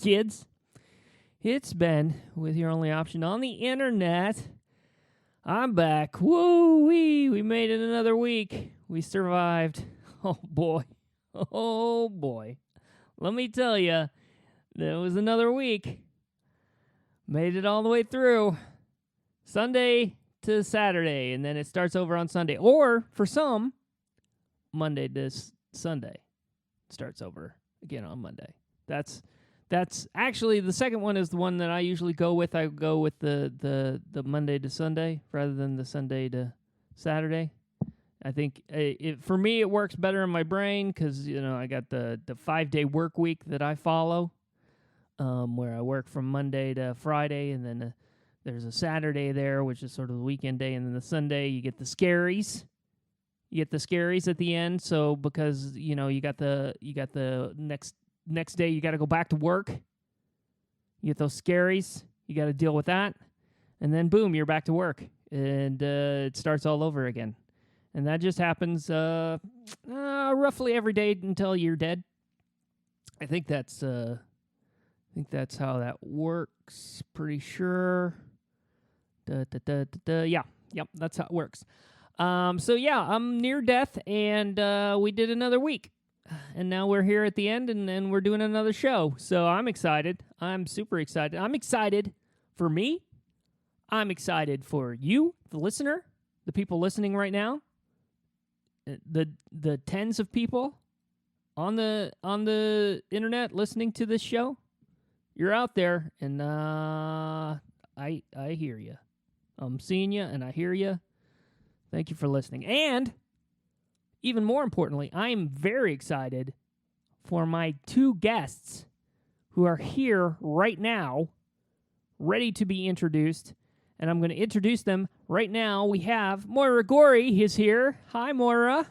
kids. It's Ben with your only option on the internet. I'm back. Woo-wee. We made it another week. We survived. Oh, boy. Oh, boy. Let me tell you, there was another week. Made it all the way through. Sunday to Saturday, and then it starts over on Sunday. Or, for some, Monday to Sunday. Starts over again on Monday. That's actually the second one is the one that I usually go with. I go with the Monday to Sunday rather than the Sunday to Saturday. I think for me it works better in my brain because I got the 5-day work week that I follow, where I work from Monday to Friday, and then there's a Saturday there, which is sort of the weekend day, and then the Sunday you get the scaries. You get the scaries at the end. So because you got the next day you got to go back to work. You get those scaries. You got to deal with that, and then boom, you're back to work, and it starts all over again. And that just happens roughly every day until you're dead. I think that's how that works. Pretty sure. Yeah, yep, that's how it works. So yeah, I'm near death, and we did another week. And now we're here at the end, and we're doing another show. So I'm excited. I'm super excited. I'm excited for me. I'm excited for you, the listener, the people listening right now, the tens of people on the internet listening to this show. You're out there, and I hear you. I'm seeing you, and I hear you. Thank you for listening. And even more importantly, I am very excited for my two guests who are here right now, ready to be introduced. And I'm going to introduce them right now. We have Moira Goree is here. Hi, Moira.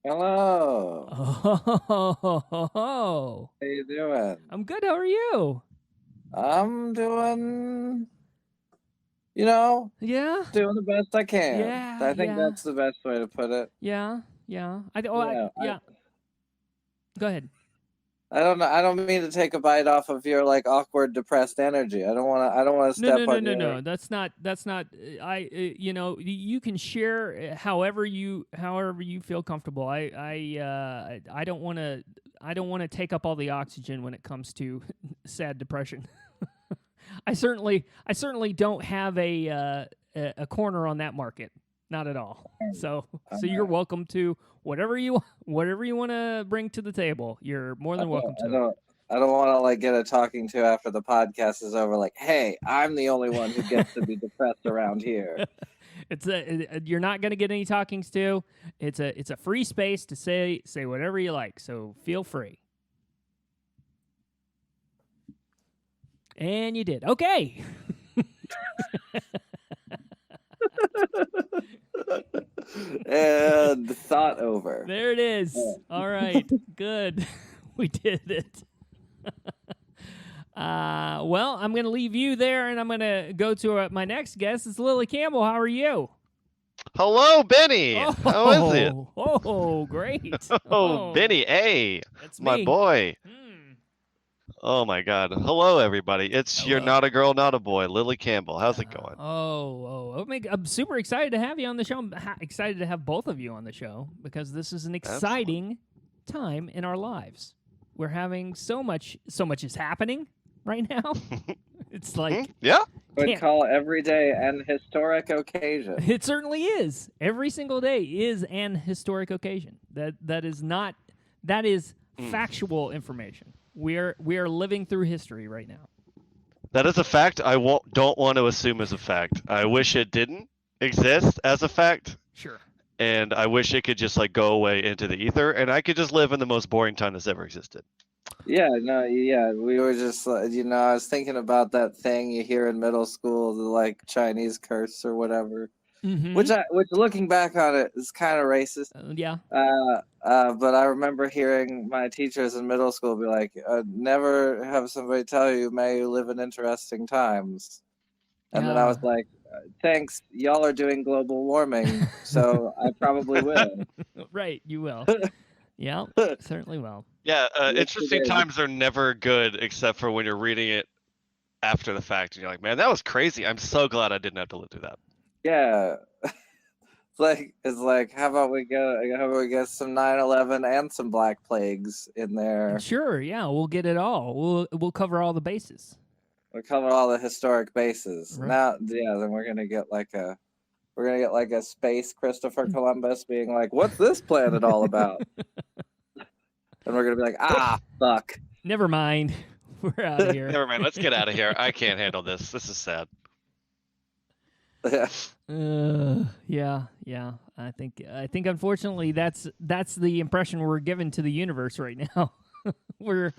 Hello. Oh. How you doing? I'm good. How are you? I'm doing, Yeah. doing the best I can. Yeah. I think that's the best way to put it. Yeah. Go ahead. I don't know. I don't mean to take a bite off of your awkward, depressed energy. I don't want to step on your... No. That's not. You can share however you feel comfortable. I don't want to take up all the oxygen when it comes to sad depression. I certainly don't have a corner on that market. Not at all. So you're welcome to whatever you want to bring to the table. You're more than welcome to. I don't want to get a talking to after the podcast is over. Hey, I'm the only one who gets to be depressed around here. You're not going to get any talkings to. It's a free space to say whatever you like. So feel free. And you did. Okay. And thought over. There it is. All right. Good. We did it. Well, I'm going to leave you there, and I'm going to go to my next guest. It's Lily Campbell. How are you? Hello, Benny. How is it? Oh, great. Oh, Benny. Hey, that's my me. boy. Oh, my God. Hello, everybody. It's Hello. You're Not a Girl, Not a Boy, Lily Campbell. How's it going? I'm super excited to have you on the show. I'm excited to have both of you on the show because this is an exciting time in our lives. We're having so much is happening right now. It's yeah. We'd call every day an historic occasion. It certainly is. Every single day is an historic occasion. That is factual information. We are living through history right now. That is a fact I don't want to assume as a fact. I wish it didn't exist as a fact. Sure. And I wish it could just go away into the ether, and I could just live in the most boring time that's ever existed. We were just, I was thinking about that thing you hear in middle school, the Chinese curse or whatever. Mm-hmm. Which looking back on it is kind of racist. Yeah. But I remember hearing my teachers in middle school be like, never have somebody tell you, may you live in interesting times. And then I was like, thanks, y'all are doing global warming, so I probably will. Right, you will. Yeah, certainly will. Yeah, Yes, interesting it is. times are never good except for when you're reading it after the fact and you're like, man, that was crazy. I'm so glad I didn't have to live through that. Yeah. It's like how about we get some 9/11 and some Black Plagues in there. Sure, yeah, we'll get it all. We'll cover all the bases. We cover all the historic bases. Right. Now, yeah, then we're gonna get like a space Christopher Columbus being like, "What's this planet all about?" And we're gonna be like, fuck. Never mind. We're out of here. Never mind. Let's get out of here. I can't handle this. This is sad. Yeah. I think unfortunately that's the impression we're giving to the universe right now. we're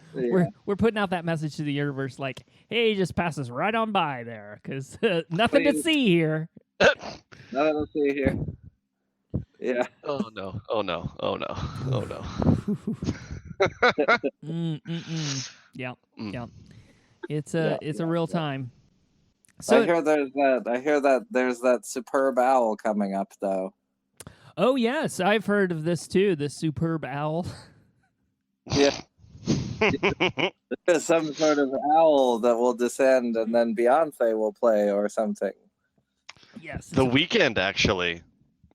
putting out that message to the universe like, hey, just pass us right on by there because nothing to see here. Nothing to see here. Yeah. Oh no. Oh no. Oh no. Oh no. Yeah. It's a real time. So I hear there's that superb owl coming up though. Oh yes, I've heard of this too. The superb owl. Yeah. There's some sort of owl that will descend and then Beyonce will play or something. Yes. The Weeknd actually.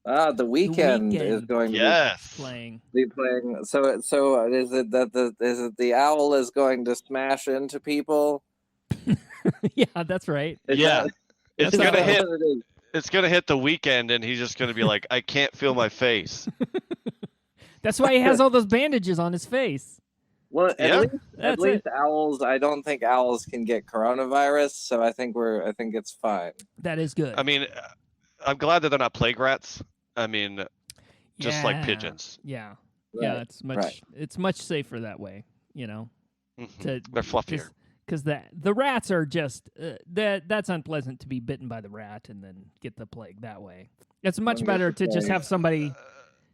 The Weeknd is going to be playing. So is it that the owl is going to smash into people? Yeah, that's right. It's gonna hit. It's gonna hit the Weeknd, and he's just gonna be like, "I can't feel my face." That's why he has all those bandages on his face. Well, at least owls. I don't think owls can get coronavirus, so I think it's fine. That is good. I mean, I'm glad that they're not plague rats. I mean, just like pigeons. Yeah, right. It's much safer that way. You know, they're fluffier. Because the rats are just that's unpleasant to be bitten by the rat and then get the plague that way. It's much better to just have somebody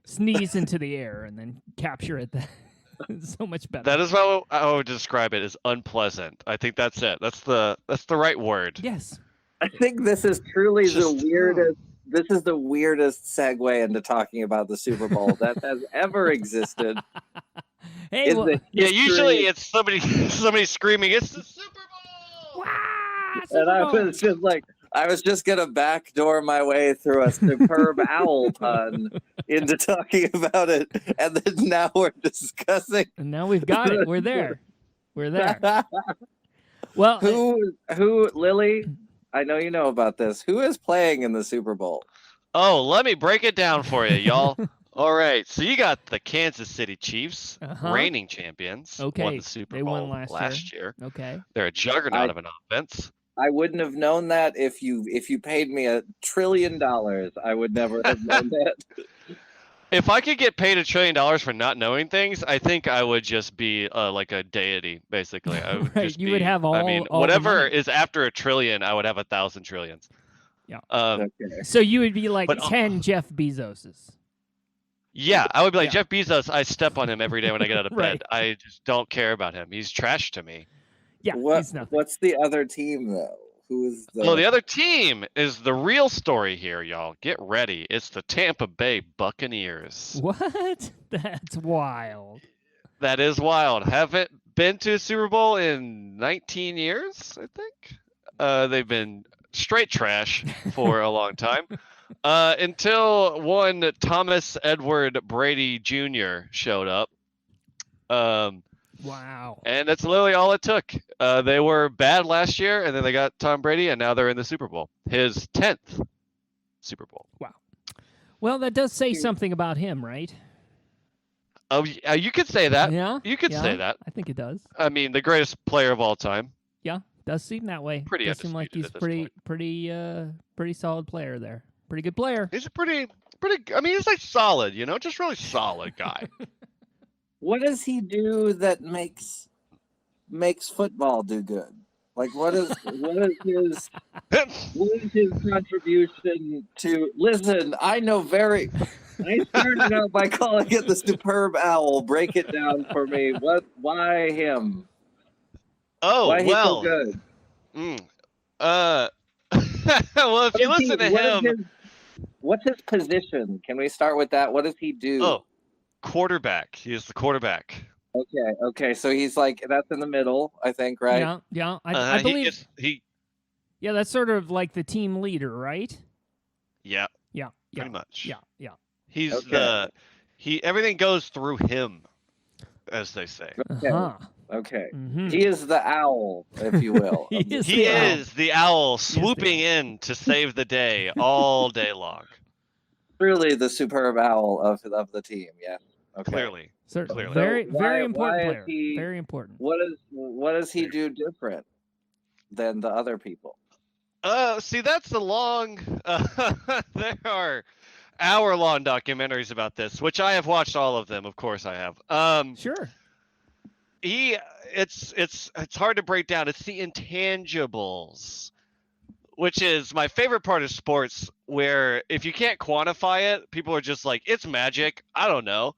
sneeze into the air and then capture it. It's so much better. That is how I would describe it, as unpleasant. I think that's it. That's the right word. Yes. I think this is truly the weirdest. This is the weirdest segue into talking about the Super Bowl that has ever existed. Hey, usually it's somebody screaming, "It's the Super Bowl!" And I was just gonna backdoor my way through a superb owl pun into talking about it, and then now we're discussing. And now we've got it. We're there. We're there. Well, who, Lily? I know you know about this. Who is playing in the Super Bowl? Oh, let me break it down for you, y'all. All right, so you got the Kansas City Chiefs, reigning champions, won the Super Bowl last year. Okay, they're a juggernaut of an offense. I wouldn't have known that if you paid me $1 trillion. I would never have known that. If I could get paid $1 trillion for not knowing things, I think I would just be like a deity, basically. I would would have all. I mean, all whatever is after $1 trillion, I would have 1,000 trillions. Yeah. Okay. So you would be like 10 Jeff Bezoses. Yeah, I would be like Jeff Bezos. I step on him every day when I get out of bed. Right. I just don't care about him. He's trash to me. Yeah, he's nothing. What's the other team though? Who is the? Well, the other team is the real story here, y'all. Get ready. It's the Tampa Bay Buccaneers. What? That's wild. That is wild. Haven't been to a Super Bowl in 19 years, I think. They've been straight trash for a long time. Until one Thomas Edward Brady Jr. showed up. Wow. And that's literally all it took. They were bad last year, and then they got Tom Brady, and now they're in the Super Bowl. His 10th Super Bowl. Wow. Well, that does say something about him, right? Oh, you could say that. Yeah. You could say that. I think it does. I mean, the greatest player of all time. Yeah, does seem that way. Pretty does seem like he's pretty solid player there. Pretty good player. He's a pretty. I mean, he's like solid, just really solid guy. What does he do that makes football do good? Like, what is his contribution to? Listen, I started out by calling it the Superb Owl. Break it down for me. Why him? Oh, why well. He's so good? Well, if you listen to him, what's his position? Can we start with that? What does he do? Oh, quarterback. He is the quarterback. Okay. So he's like that's in the middle, I think, right? Yeah. I believe. He. Yeah, that's sort of like the team leader, right? Yeah. Yeah. Pretty much. Yeah. He's Okay. everything goes through him, as they say. Okay. Mm-hmm. He is the owl, if you will. He is He is the owl swooping in to save the day all day long. Truly the superb owl of the team. Yeah. Okay. Clearly. Certainly. Clearly. Very important why player. is he, Very important. What does he do different than the other people? See, that's the long. There are hour-long documentaries about this, which I have watched all of them. Of course, I have. Sure. It's hard to break down. It's the intangibles, which is my favorite part of sports. Where if you can't quantify it, people are just like, "It's magic." I don't know.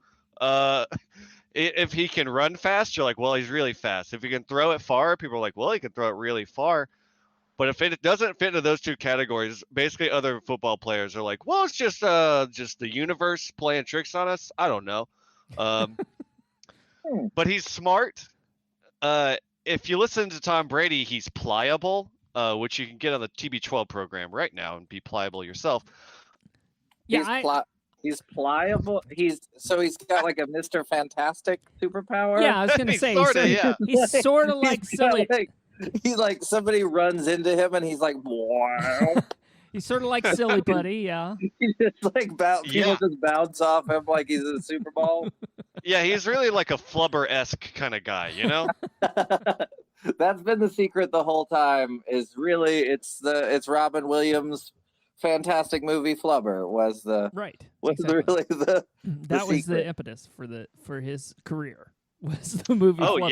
If he can run fast, you're like, "Well, he's really fast." If he can throw it far, people are like, "Well, he can throw it really far." But if it doesn't fit into those two categories, basically other football players are like, "Well, it's just the universe playing tricks on us." I don't know. But he's smart. If you listen to Tom Brady, he's pliable, which you can get on the TB12 program right now and be pliable yourself. Yeah, he's pliable. He's got like a Mr. Fantastic superpower. Yeah, I was gonna say yeah. he's sort of like silly. He's like somebody runs into him and he's like, wow. He's sort of like silly putty, yeah. He just like people just bounce off him like he's in the Super Bowl. Yeah, he's really like a Flubber-esque kind of guy, you know? That's been the secret the whole time. Is really it's Robin Williams' fantastic movie Flubber was really the that was secret. the impetus for his career was the movie. Oh Flubber.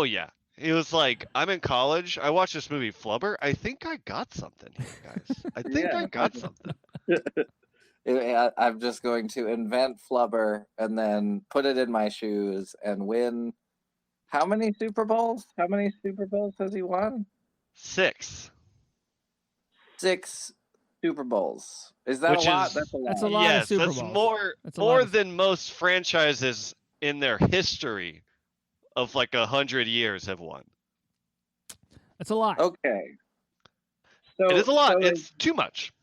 yeah. He was like, I'm in college. I watched this movie Flubber. I think I got something here, guys. I think I got something. I'm just going to invent Flubber and then put it in my shoes and win. How many Super Bowls? How many Super Bowls has he won? 6. 6 Super Bowls. Is that a lot? That's a lot. That's a lot of Super Bowls. That's more than most franchises in their history of like 100 years have won. That's a lot. Okay. So it is a lot. It's too much.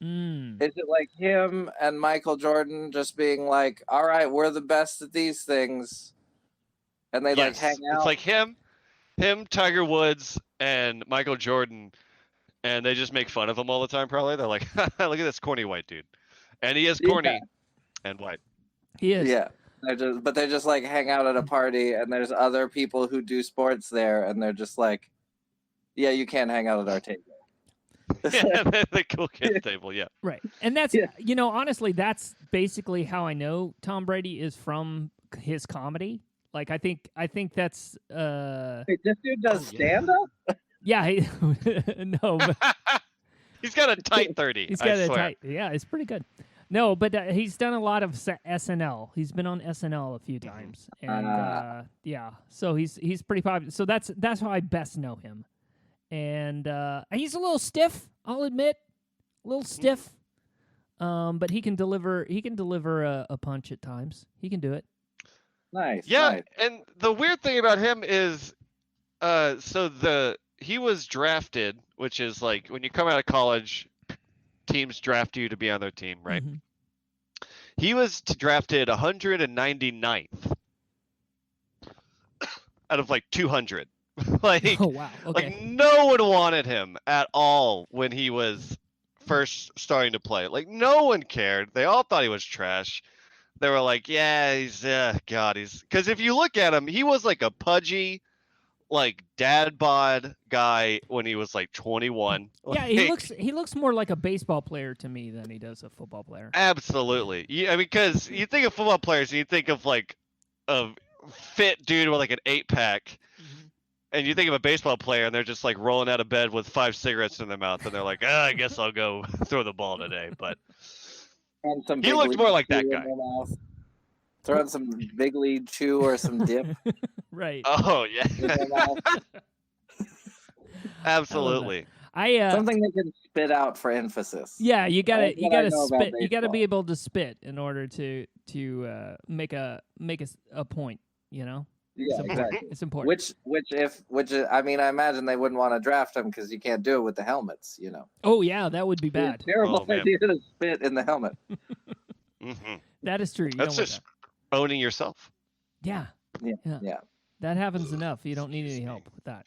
Is it like him and Michael Jordan just being like, all right, we're the best at these things, and they like hang out? It's like him, Tiger Woods, and Michael Jordan, and they just make fun of him all the time. Probably they're like, look at this corny white dude, and he is corny and white. He is. Yeah. They just like hang out at a party, and there's other people who do sports there, and they're just like, yeah, you can't hang out at our table. Yeah, the cool kids table, yeah. Right. And that's, honestly, that's basically how I know Tom Brady is from his comedy. Like, I think that's... Wait, this dude does stand-up? Yeah, no. But he's got a tight 30, he's got tight... Yeah, it's pretty good. No, but he's done a lot of SNL. He's been on SNL a few times. And, so he's pretty popular. So that's how I best know him. And he's a little stiff, I'll admit, a little stiff. But he can deliver a punch at times. He can do it. Nice. Yeah, nice. And the weird thing about him is, he was drafted, which is like when you come out of college, teams draft you to be on their team, right? Mm-hmm. He was drafted 199th out of like 200. Like, oh wow, okay. Like no one wanted him at all when he was first starting to play. Like no one cared. They all thought he was trash. They were like, yeah, he's because if you look at him, he was like a pudgy, like dad bod guy when he was like 21. Yeah, he looks more like a baseball player to me than he does a football player. Absolutely. Yeah, I mean, because you think of football players, and you think of like a fit dude with like an 8-pack. And you think of a baseball player, and they're just like rolling out of bed with 5 cigarettes in their mouth, and they're like, I guess I'll go throw the ball today. But he looked more like that guy. Throwing some big lead chew or some dip. Right. Oh, yeah. Absolutely. Something they can spit out for emphasis. Yeah, you gotta That's what I know about spit. You gotta be baseball. able to spit in order to make a point. You know. Yeah, It's important. exactly. It's important. Which I mean, I imagine they wouldn't want to draft him because you can't do it with the helmets. Oh yeah, that would be bad. It's a terrible Oh, man. idea to spit in the helmet. That is true. You That's don't want just owning yourself. that. Yeah. Yeah. That happens enough. You don't need any help with that.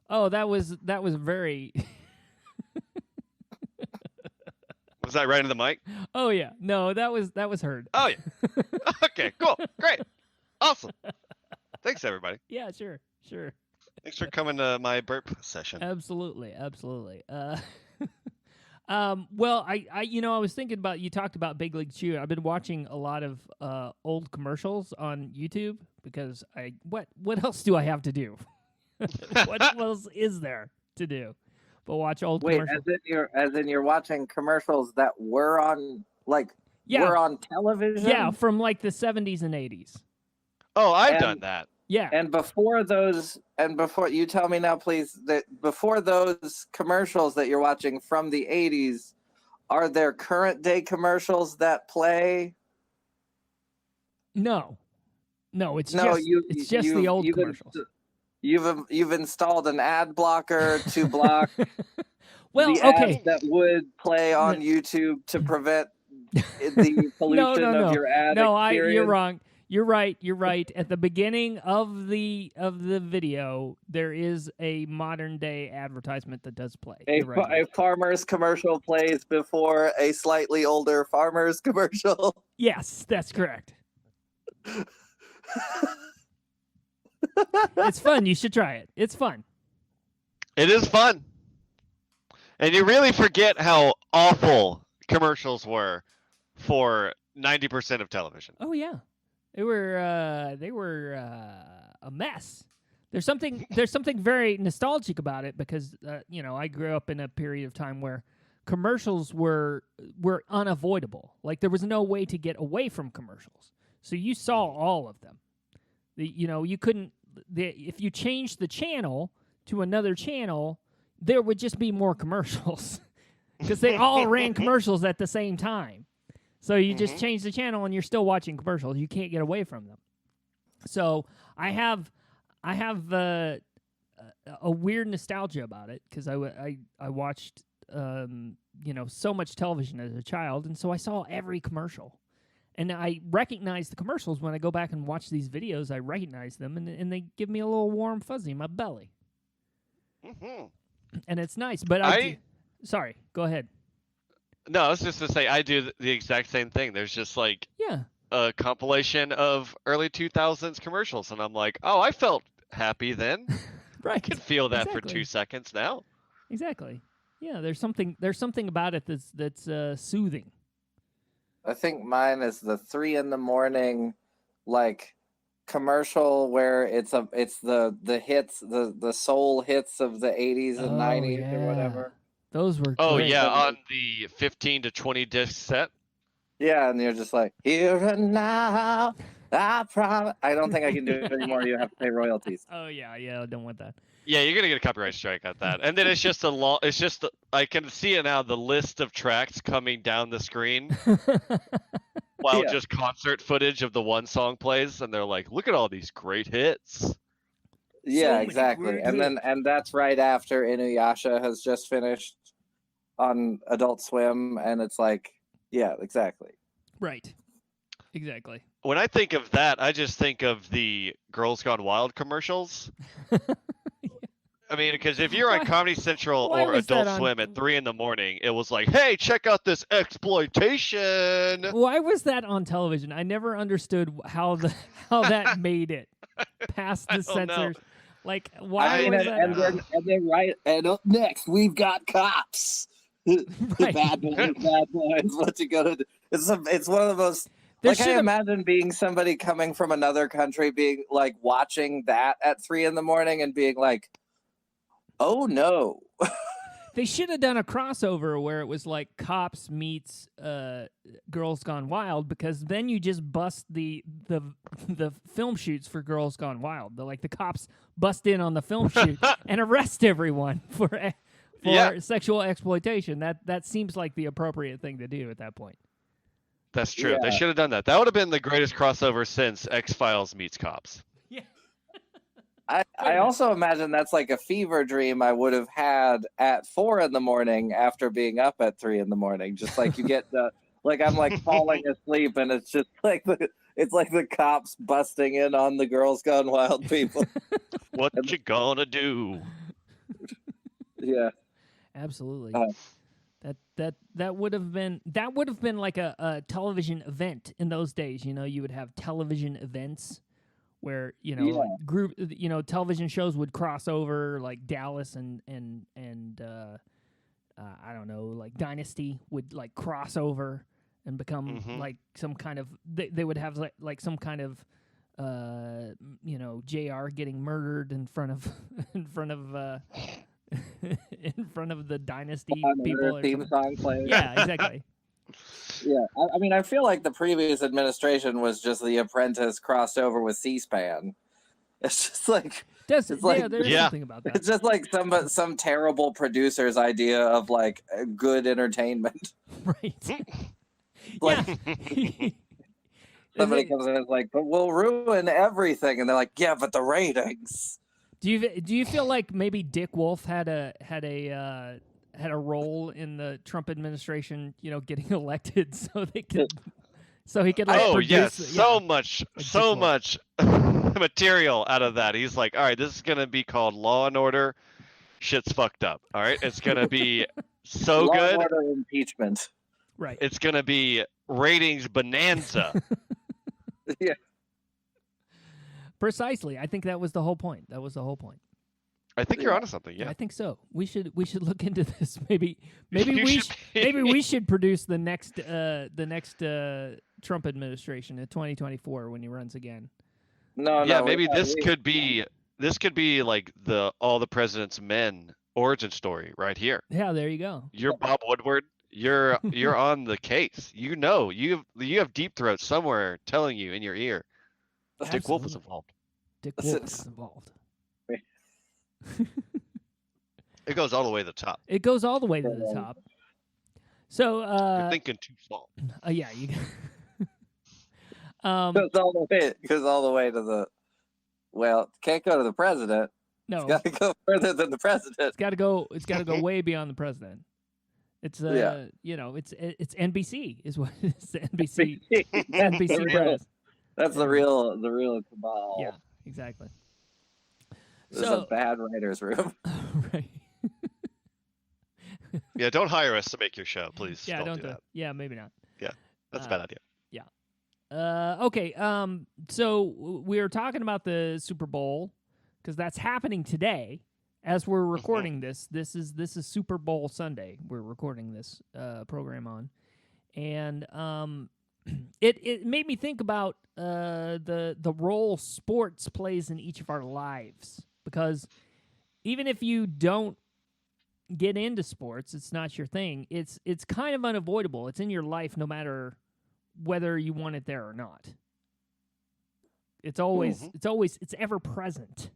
Oh, that was very. Was that right in the mic? Oh yeah, no, that was heard. Oh yeah. Okay, cool, great, awesome. Thanks everybody. Yeah, sure. Thanks for coming to my burp session. Absolutely. Well, I was thinking about, you talked about Big League Chew. I've been watching a lot of old commercials on YouTube because what else do I have to do? What else is there to do but watch old commercials? as in you're watching commercials that were on were on television? Yeah, from like the 70s and 80s. Oh, I've done that. Yeah. And before you tell me now, please, that before those commercials that you're watching from the 80s, are there current day commercials that play? No, it's just the old commercials. You've installed an ad blocker to block well, the okay, ads that would play on YouTube to prevent the pollution of your ad experience. You're wrong. You're right. At the beginning of the video, there is a modern day advertisement that does play. A farmer's commercial plays before a slightly older farmer's commercial. Yes, that's correct. It's fun. You should try it. It's fun. It is fun. And you really forget how awful commercials were for 90% of television. Oh yeah. They were a mess. There's something very nostalgic about it because I grew up in a period of time where commercials were unavoidable. Like there was no way to get away from commercials. So you saw all of them. You couldn't. If you changed the channel to another channel, there would just be more commercials because they all ran commercials at the same time. So you just change the channel and you're still watching commercials. You can't get away from them. So I have a weird nostalgia about it because I watched so much television as a child, and so I saw every commercial. And I recognize the commercials when I go back and watch these videos. I recognize them, and they give me a little warm fuzzy in my belly. And it's nice. But sorry, go ahead. No, I was just to say I do the exact same thing. There's just like a compilation of early 2000s commercials, and I'm like, oh, I felt happy then. Right. I can feel that for 2 seconds now. Exactly. Yeah, there's something about it that's soothing. I think mine is the 3 a.m. commercial where it's the hits, the soul hits of the 80s and 90s or whatever. Those were Oh great. yeah, on the 15 to 20 disc set. Yeah, and you're just like, here and now, I promise. I don't think I can do it anymore. You have to pay royalties. Oh yeah, I don't want that. Yeah, you're gonna get a copyright strike at that. And then it's just I can see it now, the list of tracks coming down the screen while just concert footage of the one song plays, and they're like, look at all these great hits. Yeah, exactly. And that's right after Inuyasha has just finished on Adult Swim, and it's like, yeah, exactly. Right. Exactly. When I think of that, I just think of the Girls Gone Wild commercials. I mean, because if you're on Comedy Central or Adult Swim at 3 a.m, it was like, hey, check out this exploitation. Why was that on television? I never understood how that made it past the censors. Like, why was that? And then right, and up next, we've got cops. Bad boys. What you gonna do? It's one of the most. I imagine being somebody coming from another country, being like watching that at 3 a.m. and being like, oh no. They should have done a crossover where it was like Cops meets Girls Gone Wild, because then you just bust the film shoots for Girls Gone Wild. The cops bust in on the film shoot and arrest everyone for for sexual exploitation. That seems like the appropriate thing to do at that point. That's true. Yeah. They should have done that. That would have been the greatest crossover since X-Files meets Cops. Yeah. I also imagine that's like a fever dream I would have had at 4 a.m. after being up at 3 a.m. Just like you get the like I'm like falling asleep and it's just like the cops busting in on the Girls Gone Wild people. What you gonna do? Yeah. Absolutely. That would have been like a television event in those days. You would have television events where like television shows would cross over, like Dallas and I don't know, like Dynasty would like cross over and become like some kind of they would have like some kind of JR getting murdered in front of in front of the Dynasty people. Theme song playing. Yeah, exactly. Yeah, I mean, I feel like the previous administration was just The Apprentice crossed over with C-SPAN. It's just like there's Yeah. something about that. it's just like some terrible producer's idea of like good entertainment. Right. Like Yeah. somebody comes in and is like, "But we'll ruin everything," and they're like, "Yeah, but the ratings." Do you feel like maybe Dick Wolf had a role in the Trump administration, getting elected so he could like Oh produce, yes, so Dick much material out of that. He's like, all right, this is gonna be called Law and Order. Shit's fucked up. All right, it's gonna be so Law and good. Order impeachment. right. It's gonna be ratings bonanza. Yeah. Precisely. I think that was the whole point. I think you're onto something. Yeah. I think so. We should look into this. Maybe You we should produce the next Trump administration in 2024 when he runs again. No, Yeah, no. maybe this could be like the All the President's Men origin story right here. Yeah, there you go. You're Bob Woodward. You're on the case. You have Deep Throat somewhere telling you in your ear. Dick Wolf is involved. Dick Wolf is involved. It goes all the way to the top. It goes all the way to the top. So You're thinking too small. yeah, you Goes all the way to the. Well, can't go to the president. no, Got to go further than the president. it's got to go way beyond the president. It's it's NBC is what it's NBC NBC press. That's the real cabal. Yeah, exactly. This is a bad writer's room. Right. Yeah, don't hire us to make your show, please. Yeah, don't do that. Yeah, maybe not. That's a bad idea. Okay. So we were talking about the Super Bowl because that's happening today as we're recording this. This is Super Bowl Sunday. We're recording this program on, and it made me think about the role sports plays in each of our lives, because even if you don't get into sports, it's not your thing. It's kind of unavoidable. It's in your life no matter whether you want it there or not. It's always it's ever present.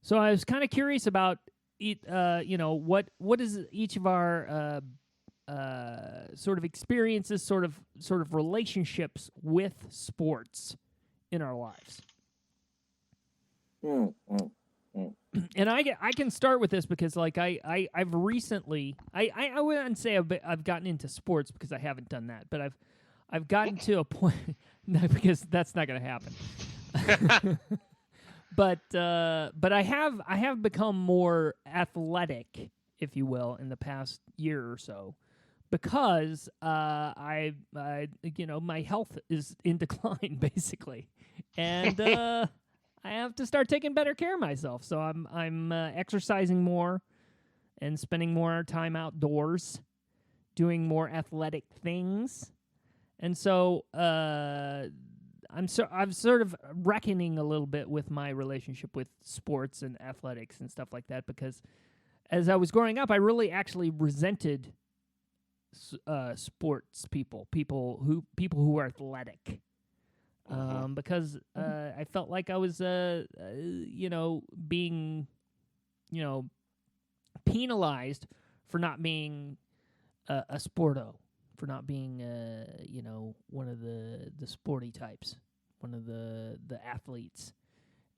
So I was kind of curious about what is each of our sort of experiences, sort of relationships with sports in our lives. And I can start with this because like I've recently I wouldn't say I've gotten into sports because I haven't done that, but I've gotten to a point because that's not going to happen. But I have become more athletic, if you will, in the past year or so, because I my health is in decline basically, and I have to start taking better care of myself. So I'm exercising more and spending more time outdoors, doing more athletic things. And so I'm sort of reckoning a little bit with my relationship with sports and athletics and stuff like that, because as I was growing up, I really actually resented sports people who are athletic, because I felt like I was being penalized for not being a sporto, for not being one of the sporty types, one of the athletes.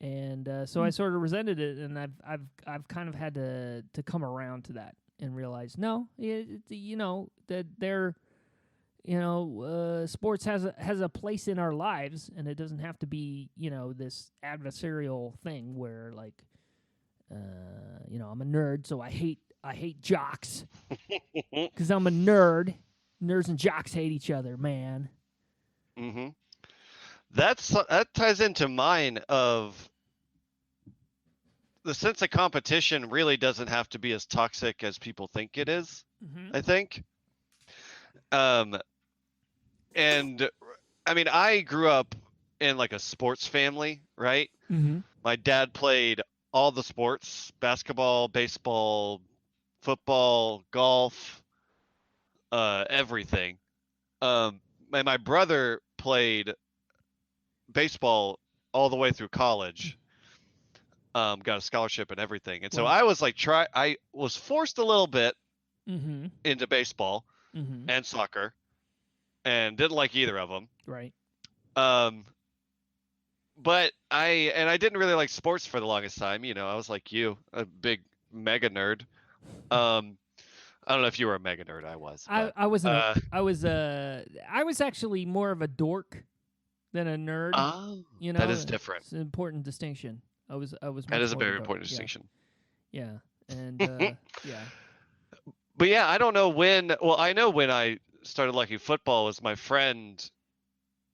And so I sort of resented it, and I've kind of had to come around to that and realize that they're sports has a place in our lives, and it doesn't have to be this adversarial thing where like I'm a nerd, so I hate jocks because I'm a nerd. Nerds and jocks hate each other, man. Mm-hmm. That ties into mine of the sense of competition really doesn't have to be as toxic as people think it is. Mm-hmm. I think. And I mean, I grew up in like a sports family, right? Mm-hmm. My dad played all the sports: basketball, baseball, football, golf, everything. And my brother played baseball all the way through college. Got a scholarship and everything. And so I was like, I was forced a little bit Mm-hmm. into baseball Mm-hmm. and soccer, and didn't like either of them. Right. But I didn't really like sports for the longest time. I was like you, a big mega nerd. I don't know if you were a mega nerd. I was. But, I wasn't. I was actually more of a dork than a nerd. Oh, that is different. It's an important distinction. I was. That is a very important yeah. distinction. Yeah, and yeah. But yeah, I don't know when. Well, I know when I started liking football was my friend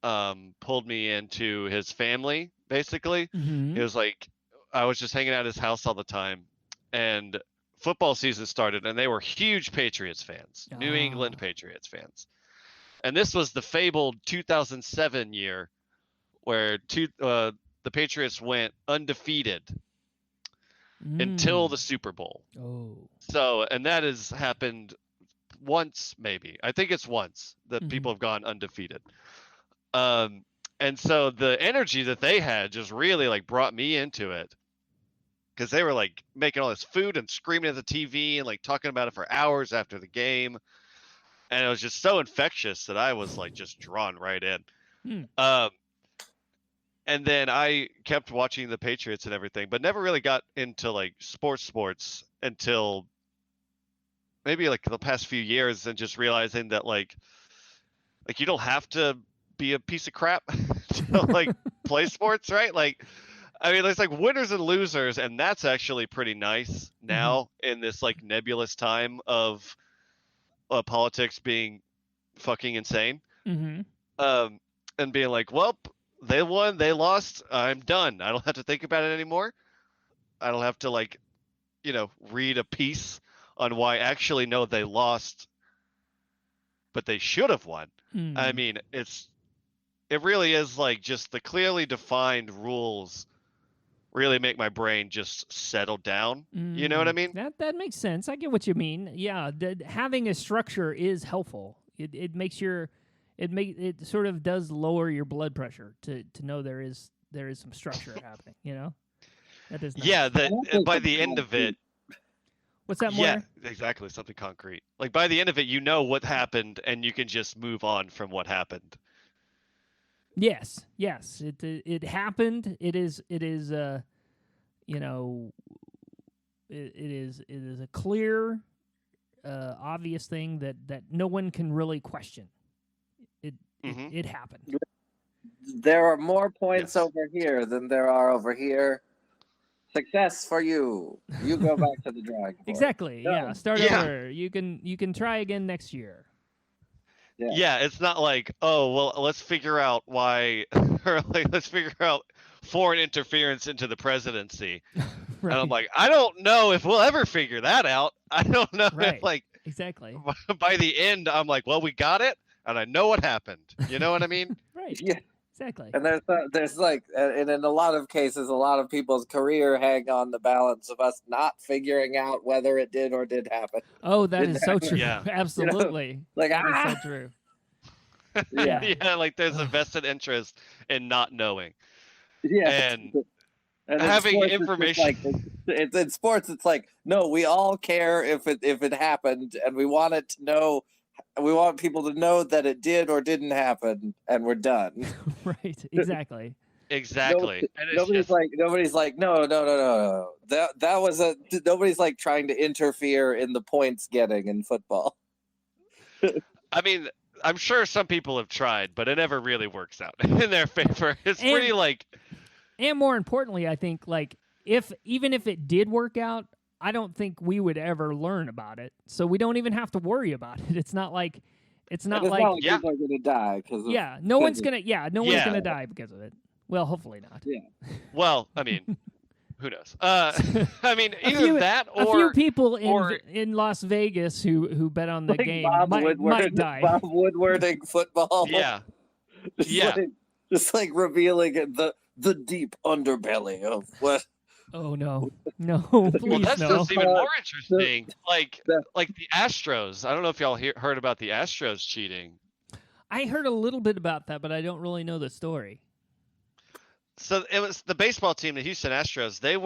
pulled me into his family. Basically, Mm-hmm. it was like I was just hanging out at his house all the time, and football season started, and they were huge Patriots fans, New England Patriots fans. And this was the fabled 2007 year where the Patriots went undefeated until the Super Bowl. Oh. So, and that has happened once, maybe. I think it's once that people have gone undefeated. And so the energy that they had just really like brought me into it, because they were like making all this food and screaming at the TV and like talking about it for hours after the game. And it was just so infectious that I was like just drawn right in. And then I kept watching the Patriots and everything, but never really got into like sports until maybe like the past few years, and just realizing that like you don't have to be a piece of crap to like play sports, right? Like, I mean, there's like winners and losers, and that's actually pretty nice now in this like nebulous time of politics being fucking insane. And being like, well, they won, they lost, I'm done. I don't have to think about it anymore. I don't have to like, read a piece on why actually no, they lost, but they should have won. I mean, it really is like just the clearly defined rules really make my brain just settle down. You know what I mean? That makes sense. I get what you mean. Yeah, having a structure is helpful. It makes it sort of does lower your blood pressure to know there is some structure happening. That is nice. Yeah. By the end of it. What's that, Moira? Yeah, exactly. Something concrete. Like by the end of it, you know what happened, and you can just move on from what happened. Yes. It happened. It is a clear, obvious thing that no one can really question. It happened. There are more points over here than there are over here. Success for you. You go back to the drawing board. Exactly. No. Yeah. Start over. You can try again next year. Yeah, it's not like, oh, well, let's figure out why, or like, let's figure out foreign interference into the presidency. Right. And I'm like, I don't know if we'll ever figure that out. I don't know Right. if, like, exactly. By the end, I'm like, well, we got it, and I know what happened. You know what I mean? Right. Yeah. Exactly. And there's like, and in a lot of cases, a lot of people's career hang on the balance of us not figuring out whether it did or did happen. Oh, that is so true. Yeah. Absolutely. Like, that is so true. Yeah. Yeah, like there's a vested interest in not knowing. Yeah. And And in having sports, it's just information. like it's in sports. It's like no, we all care if it happened, and we want it to know. We want people to know that it did or didn't happen, and we're done. Right. Exactly. Exactly. And it's Nobody's like no. That was nobody's like trying to interfere in the points getting in football. I mean, I'm sure some people have tried, but it never really works out in their favor. It's pretty like. And more importantly, I think like even if it did work out, I don't think we would ever learn about it. So we don't even have to worry about it. It's not like not like people are gonna die because no one's gonna die because of it. Well, hopefully not. Yeah. Well, I mean, who knows? I mean, either that or a few people in Las Vegas who bet on the game might die. Bob Woodwarding football. Yeah. Just like revealing the deep underbelly of what. Oh no, please well, that's no. just even more interesting. Like the Astros. I don't know if y'all heard about the Astros cheating. I heard a little bit about that, but I don't really know the story. So it was the baseball team, the Houston Astros. They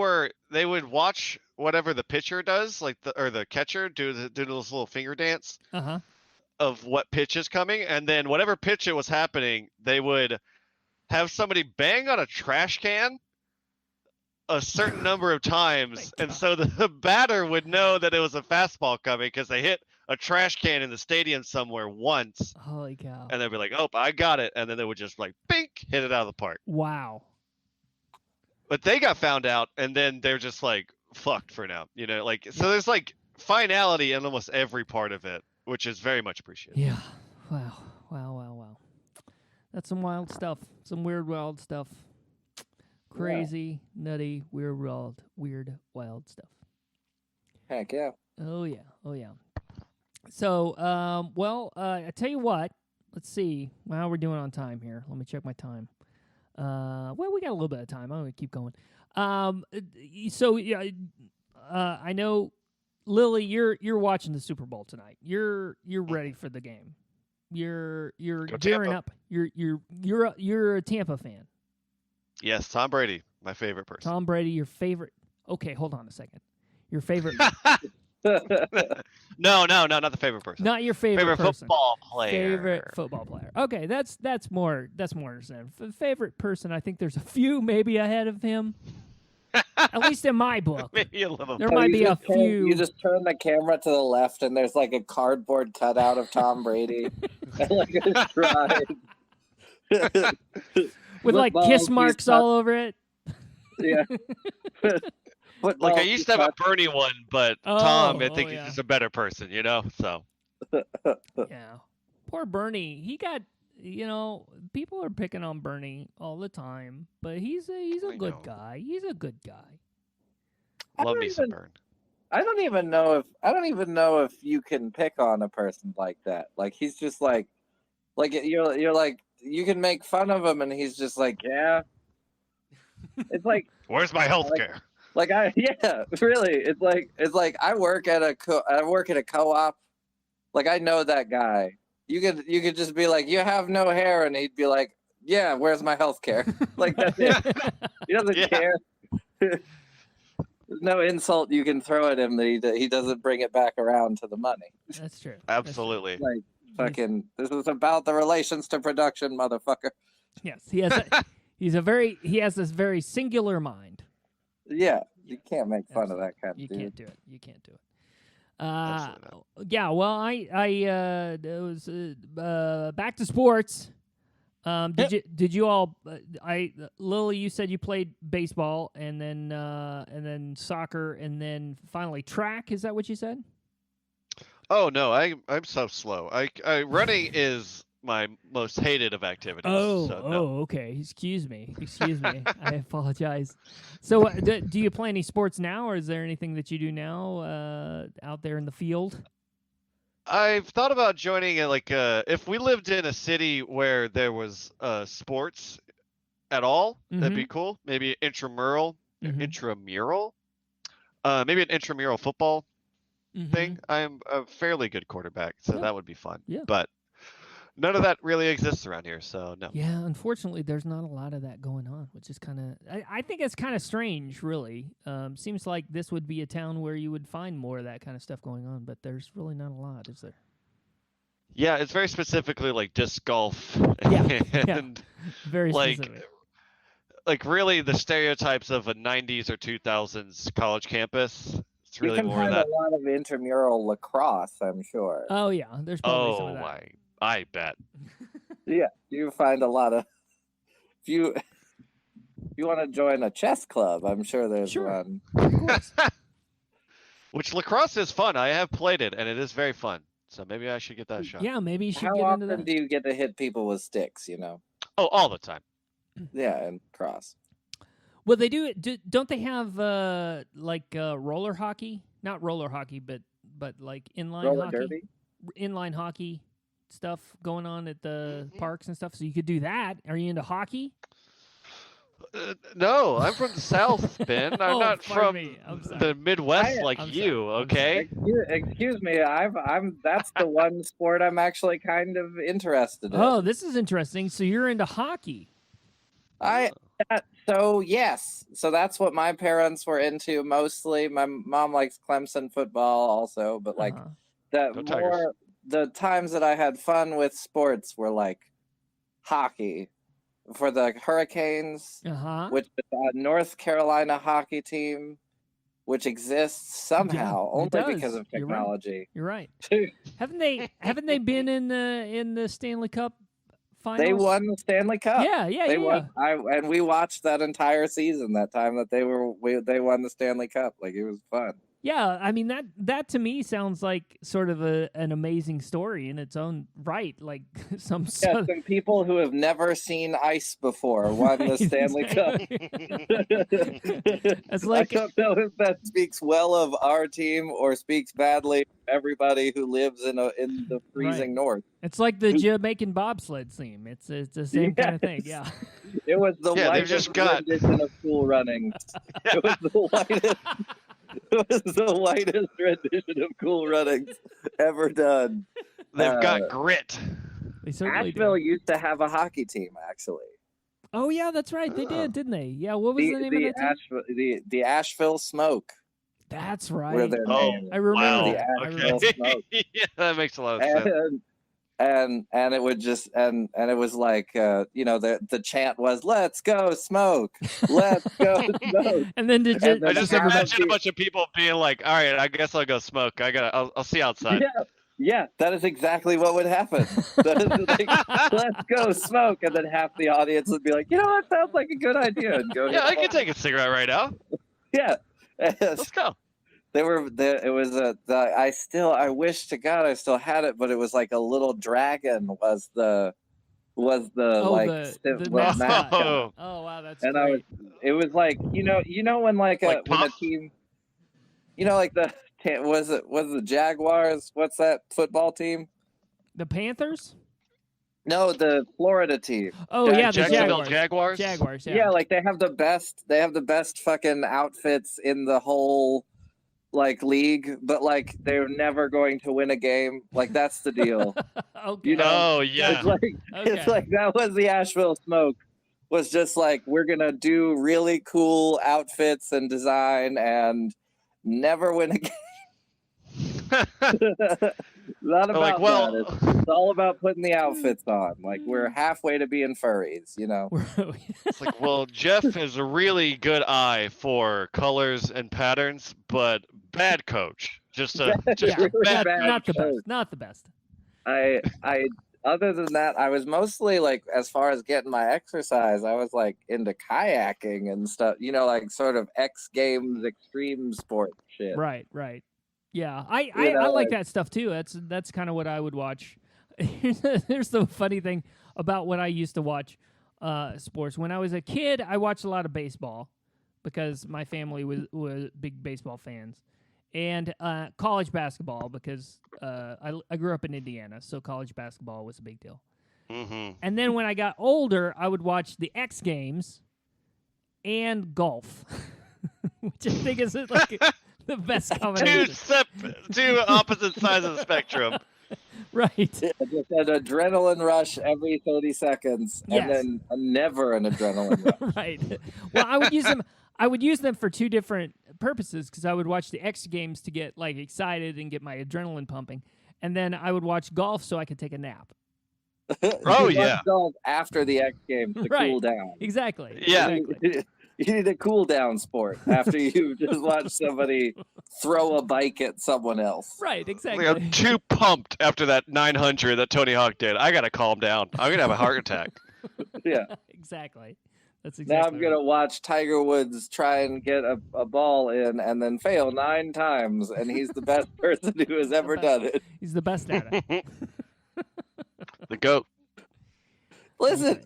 would watch whatever the pitcher does, like the catcher do this little finger dance of what pitch is coming, and then whatever pitch it was happening, they would have somebody bang on a trash can a certain number of times, and so the batter would know that it was a fastball coming because they hit a trash can in the stadium somewhere once. Holy cow! And they'd be like, "Oh, I got it," and then they would just like, "Bink," hit it out of the park. Wow. But they got found out, and then they're just like fucked for now, Like so, there's like finality in almost every part of it, which is very much appreciated. Yeah. Wow. That's some wild stuff. Some weird, wild stuff. Crazy, nutty, weird, wild stuff. Heck yeah. Oh yeah. So, I tell you what. Let's see how we're doing on time here. Let me check my time. We got a little bit of time. I'm gonna keep going. I know, Lily, you're watching the Super Bowl tonight. You're ready for the game. You're gearing up. You're a Tampa fan. Yes, Tom Brady, my favorite person. Tom Brady, your favorite. Okay, hold on a second. Your favorite. No, not the favorite person. Not your favorite person. Football player. Favorite football player. Okay, that's more understandable. Favorite person, I think there's a few maybe ahead of him. At least in my book. Maybe a little. There might be a few. You just turn the camera to the left, and there's like a cardboard cutout of Tom Brady, and like a shrine. With like kiss marks all over it. Yeah. Like I used to have a Bernie one, but Tom, I think he's just a better person, So. Yeah. Poor Bernie. He got, people are picking on Bernie all the time, but he's a good guy. He's a good guy. Love me some Bernie. I don't even know if you can pick on a person like that. Like he's just like you're like you can make fun of him, and he's just like, yeah. It's like, where's my health care? Really. It's like I work at a co-op. Like I know that guy. You could just be like, you have no hair, and he'd be like, yeah, where's my health care? Like that's it. He doesn't care. There's no insult you can throw at him that he doesn't bring it back around to the money. That's true. Absolutely. That's true. Like fucking, this is about the relations to production, motherfucker. Yes, he has this very singular mind. Yeah, you can't make fun of that kind of dude. You can't do it. Yeah, well, it was back to sports. Did you all? Lily, you said you played baseball and then soccer and then finally track. Is that what you said? Oh no, I'm so slow. I running is my most hated of activities. Okay. Excuse me. I apologize. So, do you play any sports now, or is there anything that you do now out there in the field? I've thought about joining if we lived in a city where there was sports at all, that'd be cool. Maybe intramural, maybe an intramural football thing. I'm a fairly good quarterback, so that would be fun. Yeah. But none of that really exists around here. So no. Yeah, unfortunately, there's not a lot of that going on, which is kind of. I think it's kind of strange, really. Seems like this would be a town where you would find more of that kind of stuff going on, but there's really not a lot, is there? Yeah, it's very specifically like disc golf. Yeah, and very like, specific. like really the stereotypes of a 90s or 2000s college campus. It's really you can more find that. a lot of intramural lacrosse, I'm sure. Oh yeah, there's probably some Oh of that. my! I bet. Yeah, you find a lot of. If you want to join a chess club, I'm sure there's Sure. one. Of course. Which lacrosse is fun. I have played it, and it is very fun. So maybe I should get that shot. Yeah, maybe you should How get into often that. do you get to hit people with sticks? Oh, all the time. Yeah, and cross. Well, they do. Don't they have roller hockey? Not roller hockey, but like inline Roller hockey. derby. Inline hockey stuff going on at the parks and stuff. So you could do that. Are you into hockey? No, I'm from the South, Ben. I'm Oh, not pardon from me. I'm sorry. the Midwest like I'm you. sorry. I'm Okay. Excuse me. I'm. That's the one sport I'm actually kind of interested in. Oh, this is interesting. So you're into hockey. So yes. So that's what my parents were into mostly. My mom likes Clemson football also, but like Uh-huh. Go Tigers. the times that I had fun with sports were like hockey for the Hurricanes, Uh-huh. which is a North Carolina hockey team, which exists somehow it only does. because of You're right. technology. You're right. Haven't they been in the Stanley Cup finals? They won the Stanley Cup. Yeah. They won. And we watched that entire season. That time that they won the Stanley Cup. Like it was fun. Yeah, I mean that to me sounds like sort of an amazing story in its own right. Like some Yeah, some people who have never seen ice before won the Stanley Cup. It's like I don't know if that speaks well of our team or speaks badly of everybody who lives in the freezing north. it's like the Jamaican bobsled team. It's the same kind of thing. Yeah. It was the Yeah, they've whitest just got- rendition of Cool Runnings. It was the whitest. It was the whitest rendition of Cool Runnings ever done. They've got grit. They certainly Asheville do. used to have a hockey team, actually. Oh yeah, that's right. They did, didn't they? Yeah. What was the name of that team? The Asheville Smoke. That's Were right. their Oh, name. I remember wow. that. I remember Okay. Smoke. Yeah, that makes a lot of sense. And it would just and it was like the chant was "Let's go smoke, let's go smoke." And then did And I then just half of imagine a the- bunch of people being like, "All right, I guess I'll go smoke. I'll see outside." Yeah, that is exactly what would happen. That is like, let's go smoke, and then half the audience would be like, that sounds like a good idea, and go. Yeah, I can take a cigarette right now. Yeah, Let's go. they were there. It was I wish to God I still had it, but it was like a little dragon was the the mascot. mascot. Oh. Oh wow, that's And great. it was like when when a Puff? team, like was the Jaguars? What's that football team? The Panthers? No, the Florida team. Oh yeah, the Jacksonville Jaguars. Jaguars. Jaguars, yeah. Yeah, like they have the best fucking outfits in the whole like league, but like they're never going to win a game. Like that's the deal. Okay. You know, Oh yeah. It's like Okay. it's like that was the Asheville Smoke. Was just like we're gonna do really cool outfits and design and never win a game. Not about Like, well, that. It's all about putting the outfits on. Like we're halfway to being furries, it's like, well, Jeff has a really good eye for colors and patterns, but bad coach. Just yeah, really bad. bad not the coach. best. Not the best. I other than that, I was mostly like as far as getting my exercise, I was like into kayaking and stuff, like sort of X Games extreme sport shit. Right. Yeah, I know, like that stuff too. That's kind of what I would watch. Here's the funny thing about when I used to watch sports. When I was a kid, I watched a lot of baseball because my family was big baseball fans, and college basketball because I grew up in Indiana, so college basketball was a big deal. Mm-hmm. And then when I got older, I would watch the X Games and golf, which I think is like the best combination. Two opposite sides of the spectrum. Right. Just an adrenaline rush every 30 seconds, Yes. and then never an adrenaline rush. Right. Well, I would use them. I would use them for two different purposes because I would watch the X Games to get like excited and get my adrenaline pumping, and then I would watch golf so I could take a nap. Oh, You yeah. watch golf after the X Games to Right. cool down. Exactly. Yeah. Exactly. You need a cool down sport after you just watch somebody throw a bike at someone else. Right. Exactly. Like, I'm too pumped after that 900 that Tony Hawk did. I gotta calm down. I'm gonna have a heart attack. Yeah. Exactly. That's Now exactly. I'm gonna watch Tiger Woods try and get a ball in and then fail 9 times, and he's the best person who has ever done it. He's the best at it. The GOAT. Listen,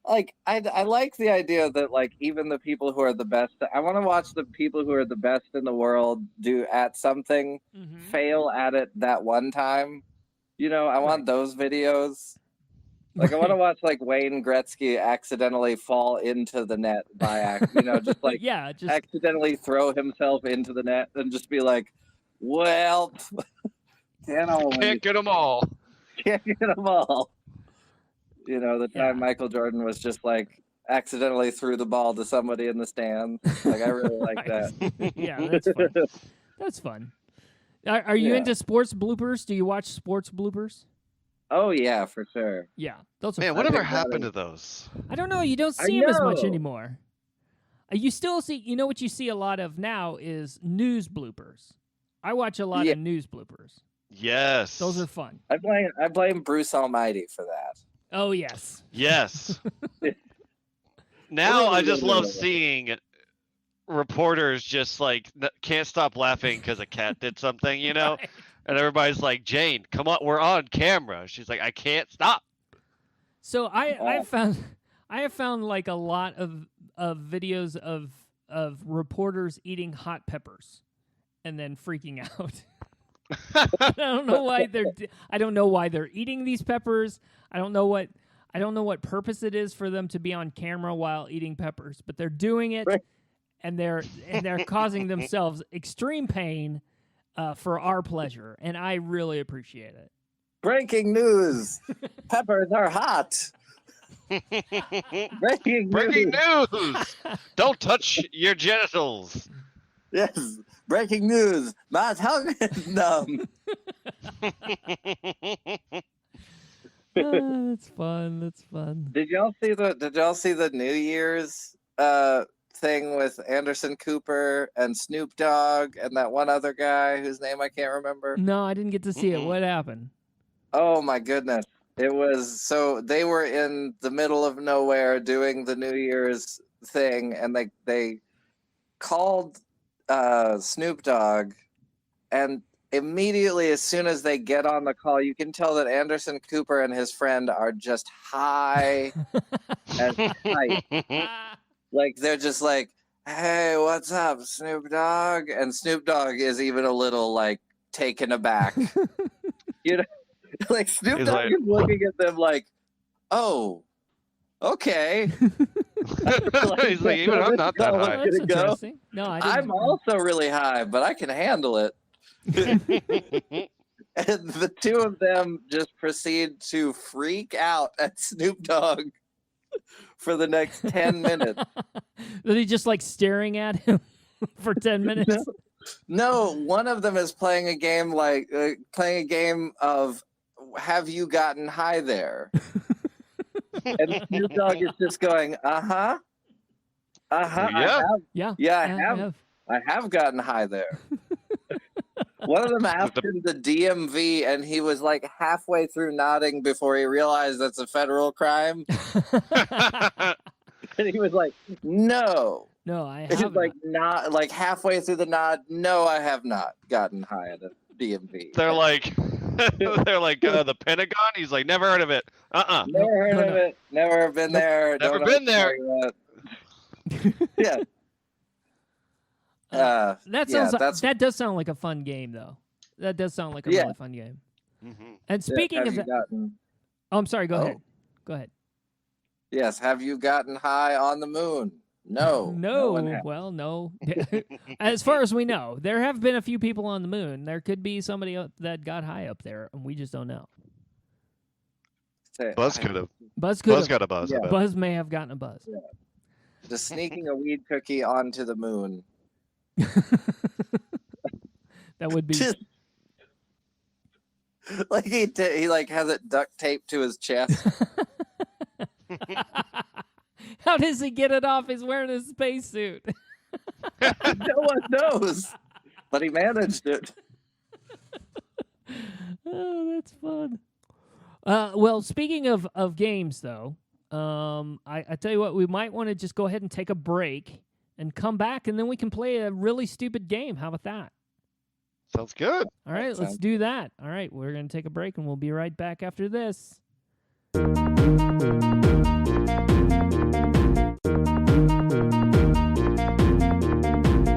like I like the idea that like even the people who are the best. I want to watch the people who are the best in the world do at something, Mhm. fail at it that one time. You know, I want those videos. Like I want to watch like Wayne Gretzky accidentally fall into the net by just like Yeah. Just accidentally throw himself into the net and just be like, well, Can't get them all. can't get them all. You know, the time Yeah. Michael Jordan was just like accidentally threw the ball to somebody in the stands. Like I really like Right. that. Yeah. That's fun. That's fun. Are you Yeah. into sports bloopers? Do you watch sports bloopers? Oh yeah, for sure. Yeah, those are Man, fun. whatever think that happened is- to those? I don't know. You don't I see them as much know. anymore. You still see. You know what you see a lot of now is news bloopers. I watch a lot Yeah. of news bloopers. Yes. Those are fun. I blame Bruce Almighty for that. Oh yes. Yes. Now I just love seeing reporters just like can't stop laughing because a cat did something, you know? Right. And everybody's like, Jane, come on, we're on camera. She's like, I can't stop. So I Oh. have found like a lot of videos of reporters eating hot peppers and then freaking out. I don't know why they're eating these peppers. I don't know what purpose it is for them to be on camera while eating peppers, but they're doing it, Right. and they're causing themselves extreme pain for our pleasure, and I really appreciate it. Breaking news: peppers are hot. Breaking News! Don't touch your genitals. Yes. Breaking news: my tongue is numb. That's fun. That's fun. Did y'all see the New Year's thing with Anderson Cooper and Snoop Dogg and that one other guy whose name I can't remember? No, I didn't get to see it. Mm-mm. What happened? Oh my goodness. It was so they were in the middle of nowhere doing the New Year's thing, and they called Snoop Dogg, and immediately as soon as they get on the call, you can tell that Anderson Cooper and his friend are just high as tight. Like they're just like, "Hey, what's up, Snoop Dogg?" And Snoop Dogg is even a little like taken aback. You know, like Snoop He's Dogg like- is looking at them like, "Oh, okay." He's like, even I'm not that Oh, high. That's Gonna go. interesting. No, I didn't. I'm also really high, but I can handle it. And the two of them just proceed to freak out at Snoop Dogg for the next 10 minutes. Was he just like staring at him for 10 minutes? No, one of them is playing a game of "Have you gotten high there?" And Snoop Dogg is just going, "Uh-huh. Uh-huh. Yeah. Yeah. I have gotten high there." One of them asked him the DMV, and he was like halfway through nodding before he realized that's a federal crime. And he was like, "No." No, I He's haven't. like not like halfway through the nod. "No, I have not gotten high at a DMV." They're like, the Pentagon. He's like, never heard of it. Never heard of it. Never been there. Never don't know been what there. you're talking about. Yeah. That does sound like a fun game, though. That does sound like a Yeah. really fun game. Mhm. And speaking Have of you that, gotten, oh, I'm sorry. Go Oh. ahead. Go ahead. yes, have you gotten high on the moon? No. No one No. has. Well, no. As far as we know, there have been a few people on the moon. There could be somebody that got high up there, and we just don't know. Buzz could have. Buzz could Buzz have. got a buzz. Yeah. I bet. Buzz may have gotten a buzz. Yeah. Just sneaking a weed cookie onto the moon. That would be. Just- like he like has it duct taped to his chest. How does he get it off? He's wearing a spacesuit. No one knows, but he managed it. Oh, that's fun. Well, speaking of games, though, I tell you what, we might want to just go ahead and take a break and come back, and then we can play a really stupid game. How about that? Sounds good. All right, let's do that. All right, we're going to take a break, and we'll be right back after this.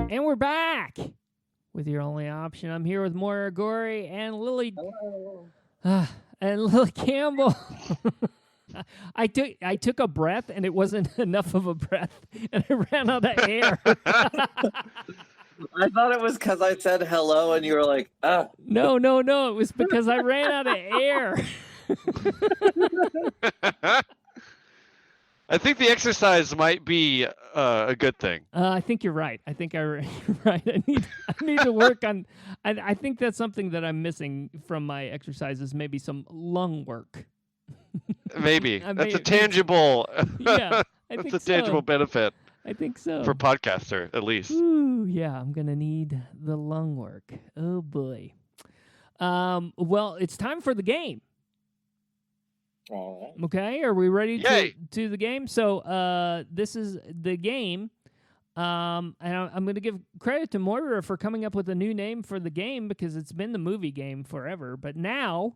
And we're back with your only option. I'm here with Moira, Goree, and Lily. Hello. And Lily Campbell. I took a breath, and it wasn't enough of a breath, and I ran out of air. I thought it was because I said hello, and you were like, ah. No. It was because I ran out of air. I think the exercise might be a good thing. I think you're right. You're right. I need to work on. I think that's something that I'm missing from my exercises. Maybe some lung work. Maybe I that's may- a tangible. Yeah, I that's think a tangible so. benefit I think so. for podcaster at least. Ooh, yeah, I'm gonna need the lung work. Oh boy. Well, it's time for the game. All Okay, are we ready Yay. to the game? So, this is the game. And I'm going to give credit to Moira for coming up with a new name for the game because it's been the movie game forever. But now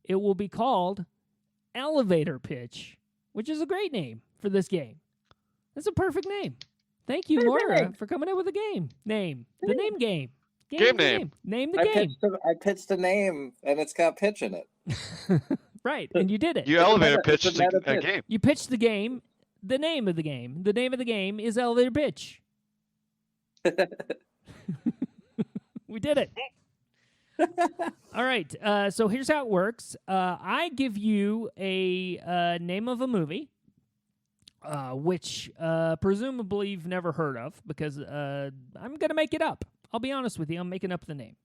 it will be called Elevator Pitch, which is a great name for this game. That's a perfect name. Thank you, Moira, for coming up with a game name. The name game. Game name. Name the I game. pitched a name, and it's got pitch in it. Right, and you did it. You elevator it's a pitched meta a pitch. game. You pitched the game. The name of the game. The name of the game is Elevator Pitch. We did it. All right. So here's how it works. I give you a name of a movie, which presumably you've never heard of because I'm going to make it up. I'll be honest with you. I'm making up the name.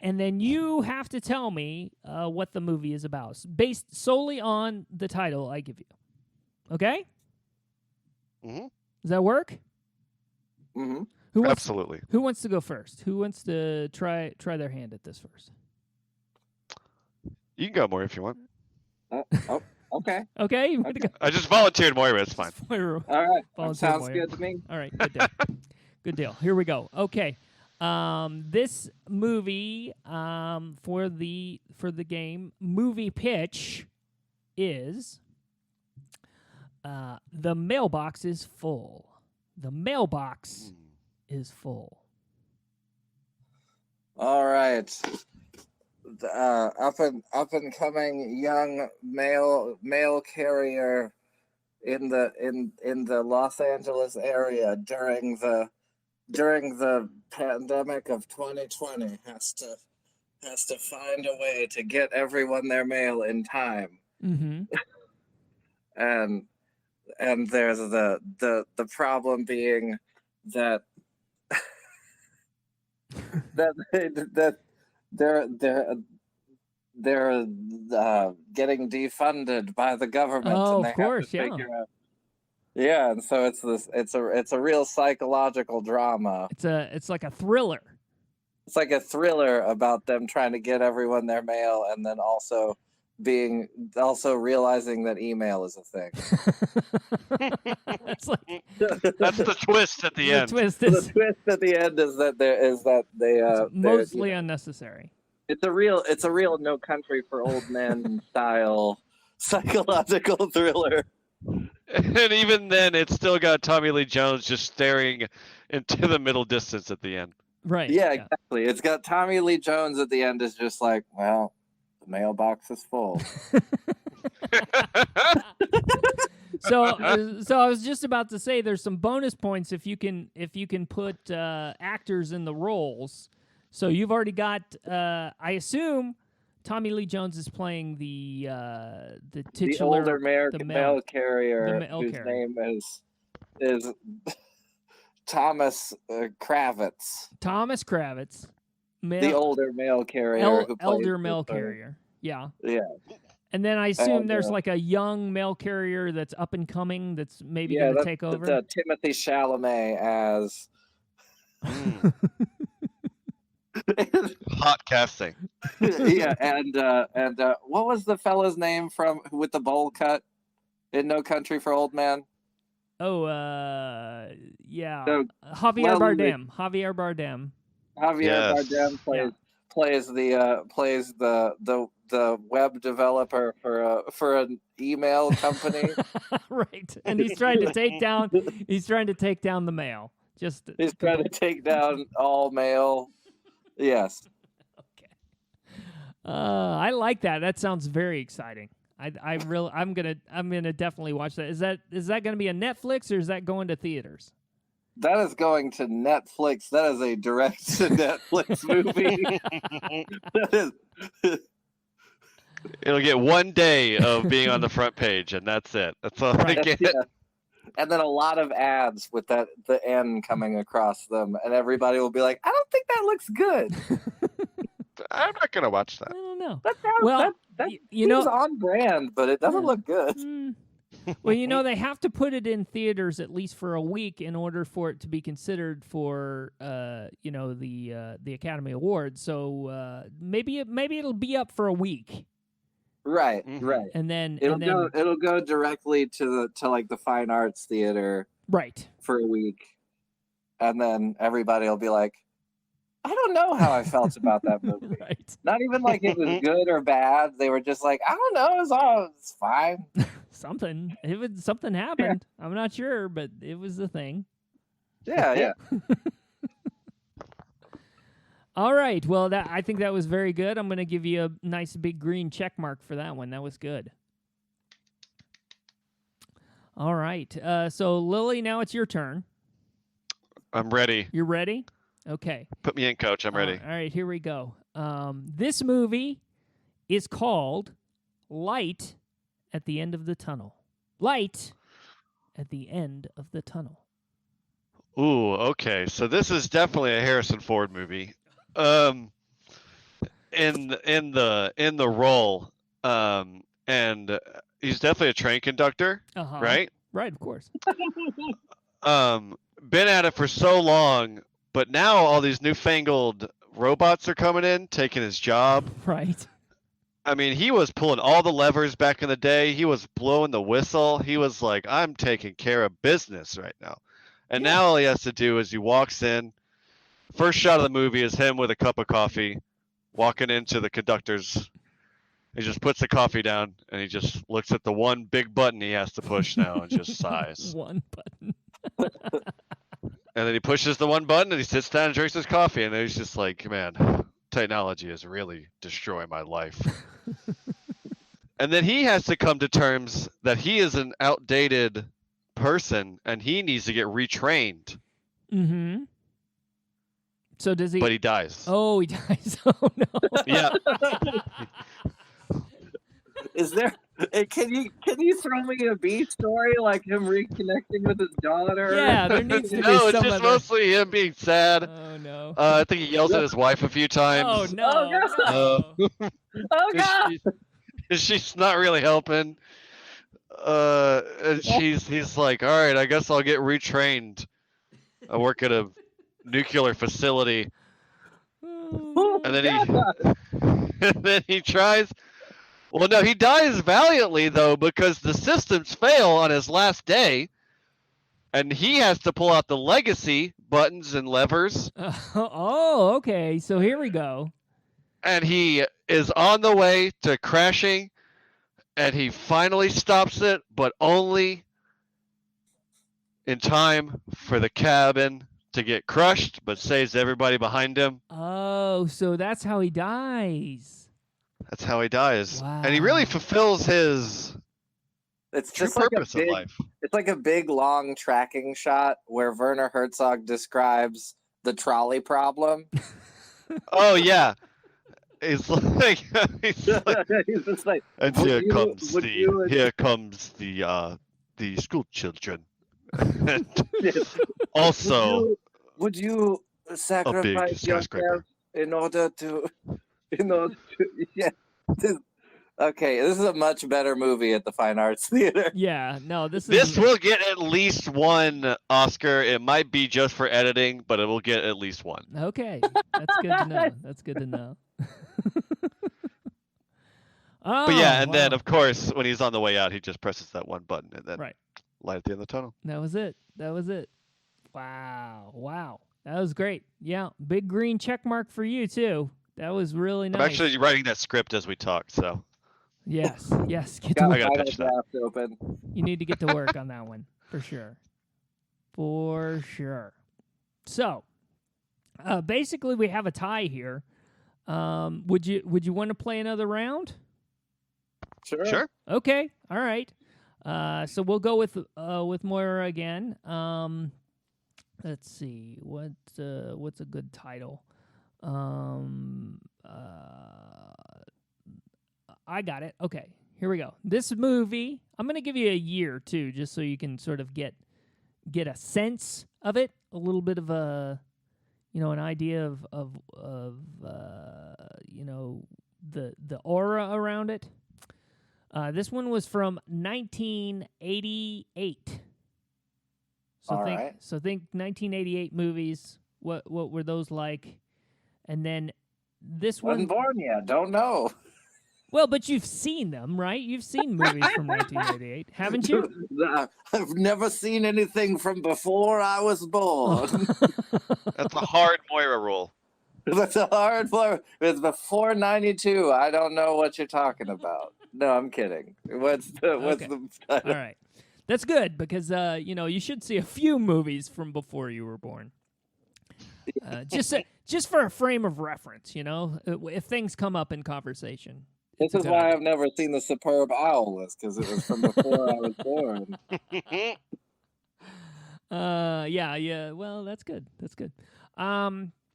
And then you have to tell me what the movie is about, based solely on the title I give you. Okay? Mm-hmm. Does that work? Mm-hmm. Absolutely. Who wants to go first? Who wants to try their hand at this first? You can go more if you want. Okay. Okay, you want to go? I just volunteered Moira. It's fine. Moira. All right. Volunteer Sounds Moira. good to me. All right, good deal. Good deal. Here we go. Okay. This movie for the game movie pitch is the mailbox is full. The mailbox is full. All right. Up and coming young mail carrier in the Los Angeles area during the pandemic of 2020 has to find a way to get everyone their mail in time. Mm-hmm. And there's the problem being that that they're getting defunded by the government. Oh, and they of course, have to yeah. figure out, yeah, and so it's a real psychological drama. It's like a thriller. It's like a thriller about them trying to get everyone their mail, and then also realizing that email is a thing. It's like That's the twist at the end. twist The is twist at the end is that they mostly unnecessary. it's a real No Country for Old Men style psychological thriller. And even then, it's still got Tommy Lee Jones just staring into the middle distance at the end. Right. Yeah, exactly. It's got Tommy Lee Jones at the end is just like, well, the mailbox is full. So I was just about to say there's some bonus points if you can put actors in the roles. So you've already got I assume Tommy Lee Jones is playing the titular older mail carrier whose carrier. name is Thomas Kravitz. Thomas Kravitz. The older mail carrier who plays elder mail carrier. Yeah. Yeah. And then I assume there's like a young mail carrier that's up and coming that's maybe going to take over. Timothy Chalamet as hot casting. Yeah, and what was the fella's name with the bowl cut in No Country for Old Men? Oh, yeah. So, Javier Bardem. Javier Bardem plays the web developer for an email company. Right. And he's trying to take down the mail. He's trying to take down all mail. Yes. Okay. I like that. That sounds very exciting. I'm gonna definitely watch that. Is that gonna be a Netflix or is that going to theaters? That is going to Netflix. That is a direct to Netflix movie. That is. It'll get 1 day of being on the front page, and that's it. That's all I get. Yeah. And then a lot of ads with the N coming across them, and everybody will be like, "I don't think that looks good." I'm not gonna watch that. I don't know. That seems on brand, but it doesn't look good. Well, they have to put it in theaters at least for a week in order for it to be considered for the Academy Awards. So maybe it'll be up for a week. Right. And then it'll go directly to the Fine Arts Theater. Right. For a week. And then everybody will be like, I don't know how I felt about that movie. Right. Not even like it was good or bad. They were just like, I don't know, it's fine. Something happened. Yeah. I'm not sure, but it was the thing. Yeah. All right. Well, I think that was very good. I'm going to give you a nice big green check mark for that one. That was good. All right. So, Lily, now it's your turn. I'm ready. You're ready? Okay. Put me in, Coach. I'm ready. All right. Here we go. This movie is called Light at the End of the Tunnel. Light at the End of the Tunnel. Ooh, okay. So this is definitely a Harrison Ford movie. In the role, and he's definitely a train conductor, right? Right, of course. Been at it for so long, but now all these newfangled robots are coming in, taking his job. Right. I mean, he was pulling all the levers back in the day. He was blowing the whistle. He was like, I'm taking care of business right now. And now all he has to do is he walks in. First shot of the movie is him with a cup of coffee, walking into the conductor's. He just puts the coffee down, and he just looks at the one big button he has to push now and just sighs. One button. And then he pushes the one button, and he sits down and drinks his coffee, and then he's just like, man, technology is really destroying my life. And then he has to come to terms that he is an outdated person, and he needs to get retrained. Mm-hmm. So does he? But he dies. Oh, he dies. Oh no. Yeah. Is there? Can you throw me a B story like him reconnecting with his daughter? Yeah, there needs to be No, it's some just mostly him being sad. Oh no. I think he yells at his wife a few times. Oh no. Oh god. She's not really helping. And he's like, all right, I guess I'll get retrained. I work at a nuclear facility. And then he tries. Well, no, he dies valiantly though, because the systems fail on his last day, and he has to pull out the legacy buttons and levers. Oh, okay. So here we go. And he is on the way to crashing, and he finally stops it, but only in time for the cabin to get crushed, but saves everybody behind him. Oh, so that's how he dies. That's how he dies. Wow. And he really fulfills his It's True just like purpose a big, of life. it's like a big long tracking shot where Werner Herzog describes the trolley problem. Oh yeah, it's like he's like, He's just like, and would here you- comes would you- the school children. And also would you sacrifice skyscraper. yourself in order to yeah. Okay, this is a much better movie at the Fine Arts Theater. Yeah, no, this will get at least one Oscar. It might be just for editing, but it will get at least one. Okay, that's good to know. That's good to know. Oh, But yeah, and then wow. of course when he's on the way out, he just presses that one button and then Right. light at the end of the tunnel. That was it. That was it. Wow. That was great. Yeah, big green check mark for you too. That was really nice. I'm actually writing that script as we talk, so Yes. Get to Got work. I gotta final pitch that. draft open. You need to get to work on that one for sure. For sure. So, basically, we have a tie here. Would you want to play another round? Sure. Okay. All right. So we'll go with Moira again. Let's see what's a good title. I got it. Okay. Here we go. This movie, I'm going to give you a year too, just so you can sort of get a sense of it, a little bit of an idea of the aura around it. This one was from 1988. So think 1988 movies. What were those like? And then this one. Wasn't born yet. Don't know. Well, but you've seen them, right? You've seen movies from 1988, haven't you? I've never seen anything from before I was born. That's a hard Moira rule. That's a hard one. It's before 92. I don't know what you're talking about. No, I'm kidding. What's the All right. That's good because you should see a few movies from before you were born. Just for a frame of reference, if things come up in conversation. This is why I've never seen the Superb Owl list, because it was from before I was born. Yeah. Well, that's good.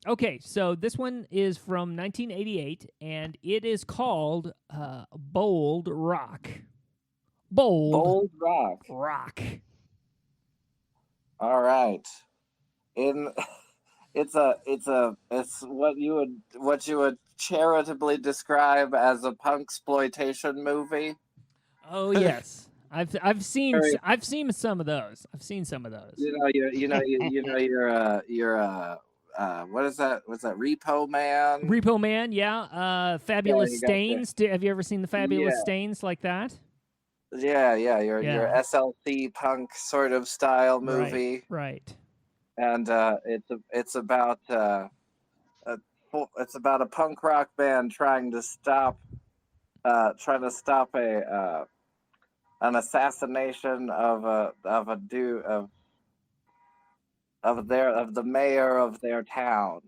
Okay, so this one is from 1988, and it is called Bold Rock. Bold Rock. Rock. All right. It's what you would charitably describe as a punksploitation movie. Oh yes, I've seen some of those. What is that? What's that? Repo Man. Repo Man, yeah. Fabulous Stains. Have you ever seen the Fabulous Stains like that? Yeah. Your SLC punk sort of style movie. Right. And it's about a punk rock band trying to stop an assassination of the mayor of their town.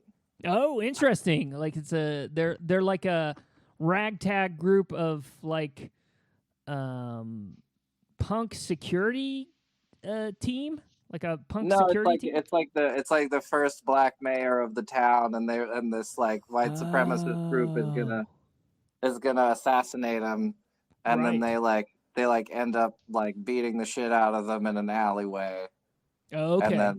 Oh, interesting. Like they're like a ragtag group of like punk security team. Like a punk security team? It's like the first black mayor of the town, and this like white supremacist group is gonna assassinate him, and then they end up like beating the shit out of them in an alleyway. Oh, okay.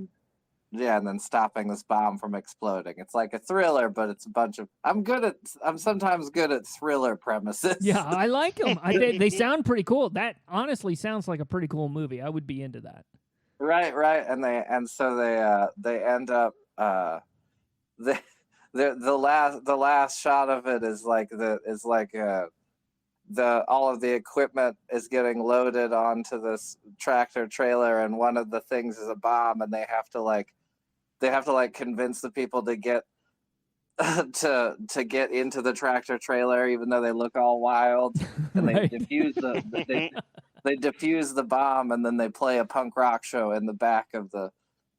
And then stopping this bomb from exploding. It's like a thriller, but it's a bunch of. I'm sometimes good at thriller premises. Yeah, I like them. They sound pretty cool. That honestly sounds like a pretty cool movie. I would be into that. Right, and so they end up the last shot of it is all of the equipment is getting loaded onto this tractor trailer, and one of the things is a bomb, and they have to convince the people to get to get into the tractor trailer, even though they look all wild, and they they defuse the bomb, and then they play a punk rock show in the back of the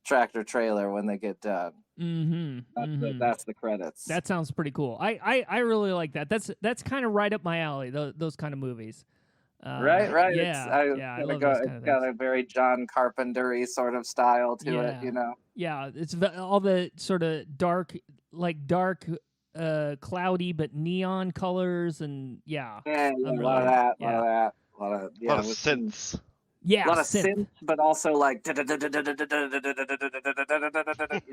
tractor trailer when they get done. That's the credits. That sounds pretty cool. I really like that. That's kind of right up my alley. Those kind of movies. Right. Yeah, I love those kind of it's got things. a very John Carpenter-y sort of style to it, you know. Yeah, it's all the sort of dark, cloudy but neon colors, and Yeah, I'm a lot really, of that, yeah, a lot of A lot of with some- synths. yeah, a lot of synth. synth, but also like you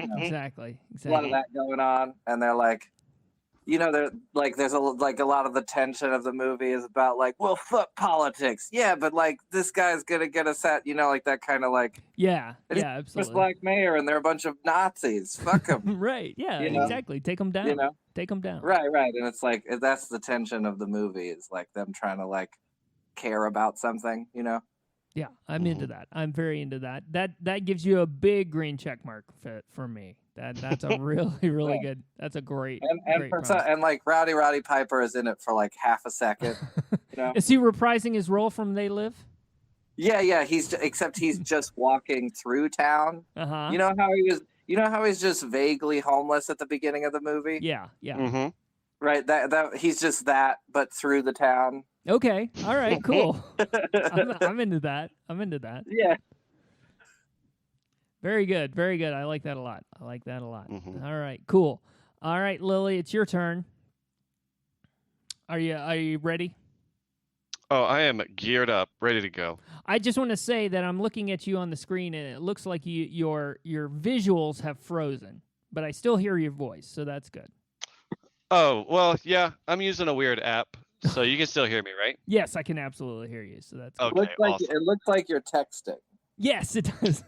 know, Exactly. a lot of that going on, and they're like, you know, they're like, there's a lot of the tension of the movie is about like, well, fuck politics, yeah, but like this guy's gonna get us at, you know, like that kind of like, Yeah, and he's yeah, first absolutely. black mayor, and they're a bunch of Nazis, fuck them, Right, yeah, you know? exactly. Take them down. you know, Take them down. right, and it's like that's the tension of the movie is like them trying to like care about something, you know. Yeah, I'm into that. I'm very into that. That gives you a big green check mark for me. That's a really Yeah. good. That's a great. And great for premise. and like Roddy Piper is in it for like half a second, you know. Is he reprising his role from They Live? Yeah. Except he's just walking through town. Uh-huh. You know how he was. You know how he's just vaguely homeless at the beginning of the movie. Yeah. Mm-hmm. Right. That he's just that, but through the town. Okay. All right. Cool. I'm into that. Yeah. Very good. Very good. I like that a lot. Mhm. All right. Cool. All right, Lily, it's your turn. Are you ready? Oh, I am geared up, ready to go. I just want to say that I'm looking at you on the screen, and it looks like your visuals have frozen, but I still hear your voice, so that's good. Oh, well, yeah, I'm using a weird app, so you can still hear me, right? Yes, I can absolutely hear you, so that's good. Okay, awesome. It looks like you're texting. Yes, it does.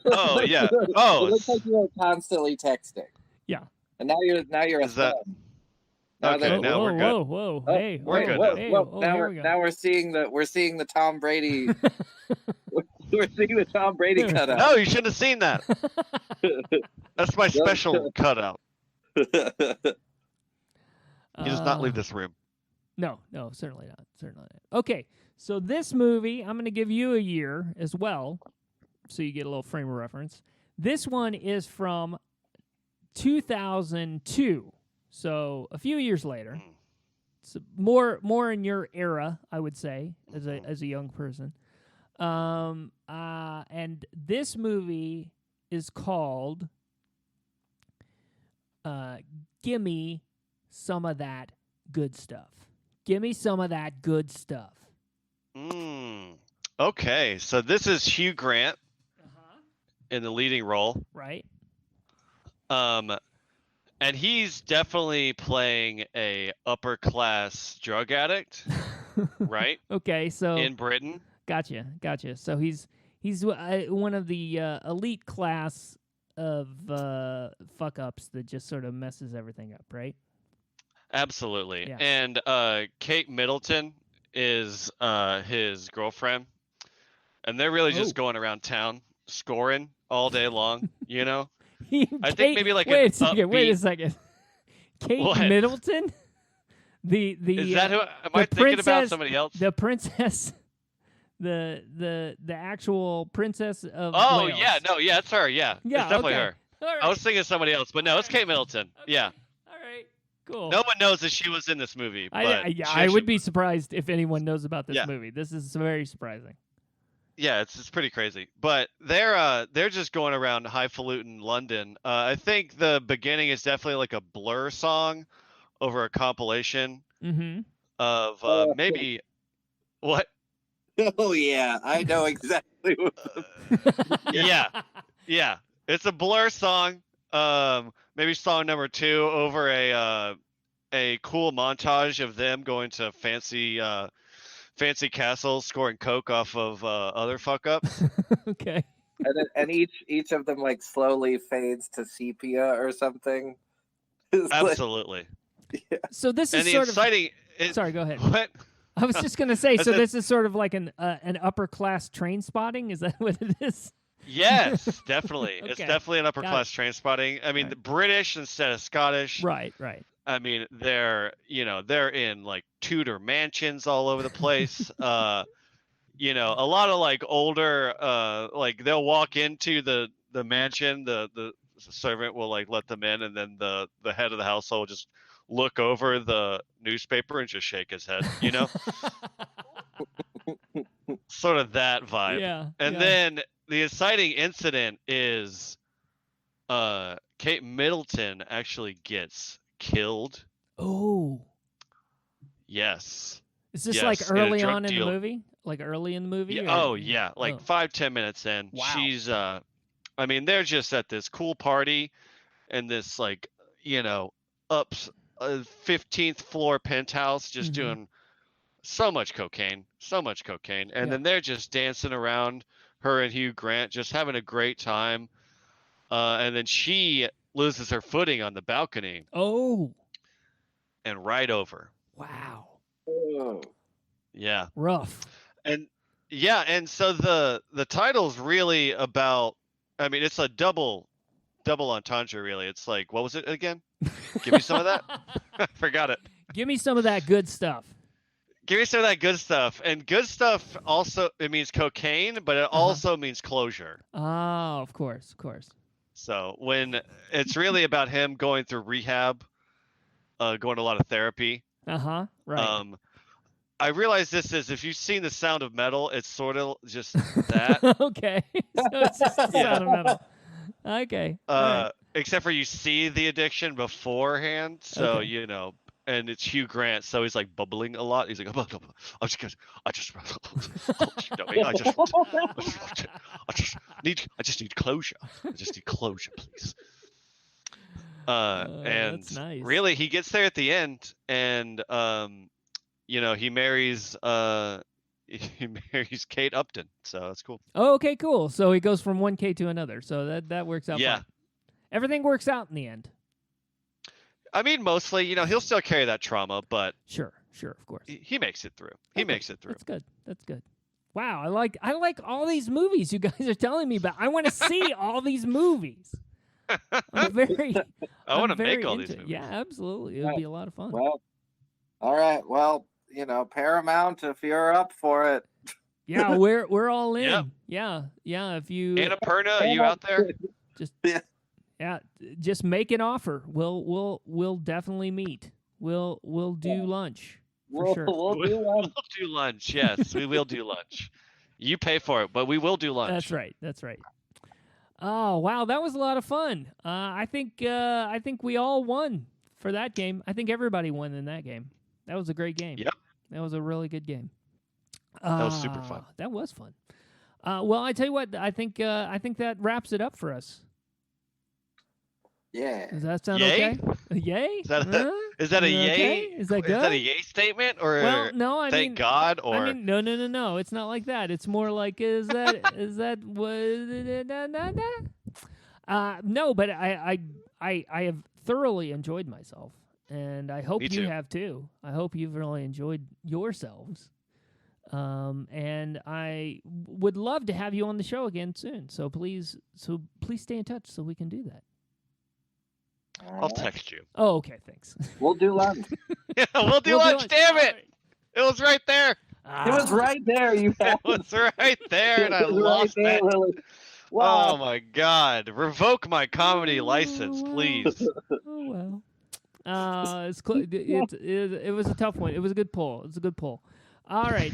Oh, yeah. Oh, It looks like you're constantly texting. Yeah. And now you're Is that- Now Okay, now we're good. Whoa. Oh, Hey, we're good whoa, now. hey, now here we go. now we're seeing the Tom Brady. We're seeing the Tom Brady cutout. No, you shouldn't have seen that. That's my special cutout. He does not leave this room. No, certainly not. Okay, so this movie, I'm going to give you a year as well, so you get a little frame of reference. This one is from 2002, so a few years later. So more in your era, I would say, as a young person. And this movie is called Gimme Some of That Good Stuff. Gimme some of that good stuff. Okay, so this is Hugh Grant in the leading role. Right. And he's definitely playing a upper class drug addict, right? Okay, so In Britain. Gotcha. So he's one of the elite class of fuck ups that just sort of messes everything up, right? Absolutely. Yeah. And Kate Middleton is his girlfriend, and they're really just going around town scoring all day long, you know? I think maybe like wait an a second. Kate What? Middleton? The Is that who? Am the I thinking about princess- somebody else? the princess the actual princess of Oh Wales. yeah, no, yeah, it's her. Yeah, Yeah, it's definitely okay. her. All right. I was thinking somebody else, but no, it's Kate Middleton. Okay. Yeah, All right. Cool. no one knows that she was in this movie. But I would be surprised if anyone knows about this Yeah. movie. This is very surprising. Yeah, it's pretty crazy. But they're just going around highfalutin London. I think the beginning is definitely like a Blur song over a compilation Mm-hmm. of maybe what? Oh yeah, I know exactly. Yeah. It's a Blur song. Maybe song number 2 over a cool montage of them going to fancy castles, scoring coke off of other fuck ups. Okay. and each of them like slowly fades to sepia or something. It's like- Absolutely. So this And is the sort exciting. of. Sorry, go ahead. What? I was just gonna say. I So said- this is sort of like an upper class train spotting. Is that what it is? Yes, definitely. It's Okay. definitely an upper Got class train spotting. I mean, Right. the British instead of Scottish. Right. I mean, they're in like Tudor mansions all over the place. A lot of like older, like they'll walk into the mansion, the servant will like let them in, and then the head of the household will just look over the newspaper and just shake his head, you know? sort of that vibe. Yeah. And then the inciting incident is Kate Middleton actually gets killed. Oh. Yes. Is this Yes, like and a early drug on in the deal- movie? Like early in the movie? Yeah, or- oh yeah, like Oh. 5-10 minutes in. Wow. She's I mean, they're just at this cool party in this like, up 15th floor penthouse, just Mhm. doing so much cocaine. And Yeah. then they're just dancing around, her and Hugh Grant, just having a great time. And then she loses her footing on the balcony Oh. and right over. Wow. Oh. Yeah. Rough. And yeah, and so the title's really about, I mean, it's a double entendre really. It's like, what was it again? Give me some of that. I forgot it. Give me some of that good stuff. Give me some of that good stuff. And good stuff also, it means cocaine, but it also means closure. Oh, of course. So when it's really about him going through rehab, going to a lot of therapy. Right. I realize this is, if you've seen The Sound of Metal, it's sort of just that. Okay. So it's just the sound of metal. Okay. All right. Except for you see the addiction beforehand. So, Okay. and it's Hugh Grant. So he's like bubbling a lot. He's like, I just need closure. I just need closure, please. And that's nice. really, he gets there at the end, and he marries Kate Upton, so that's cool. Oh, okay, cool. So he goes from one K to another. So that works out. Yeah. Fine. Everything works out in the end. I mean, mostly, he'll still carry that trauma, but Sure, of course. he makes it through. He makes it through. That's good. Wow, I like all these movies you guys are telling me about. I want to see all these movies. I'm very. I want to very make all into these it. movies. Yeah, absolutely. It would be a lot of fun. Well, all right. Well, Paramount, if you're up for it. Yeah, we're all in. Yep. Yeah. If you Annapurna, are you out there? just just make an offer. We'll definitely meet. We'll do lunch for sure. We'll do one. We'll do lunch. Yes, we will do lunch. You pay for it, but we will do lunch. That's right. Oh wow, that was a lot of fun. I think we all won for that game. I think everybody won in that game. That was a great game. Yep. That was a really good game. That was super fun. That was fun. Well, I tell you what, I think that wraps it up for us. Yeah. Does that sound Yay? okay? Yay? Is that a yay? Okay? Is that good? Is that a yay statement, or Well, no, I thank mean, God, or I mean, no. It's not like that. It's more like, is that no, but I have thoroughly enjoyed myself, and I hope Me you too. have too. I hope you've really enjoyed yourselves. And I would love to have you on the show again soon. So please stay in touch so we can do that. I'll text you. Oh, okay, thanks. We'll do lunch. Yeah, we'll do lunch. Damn All it! It was right there. It was right there. You It was right there, and I It was lost right there, it. Lily. Oh Wow. my God! Revoke my comedy license, wow. please. Oh well. It was a tough one. It was a good pull. All right.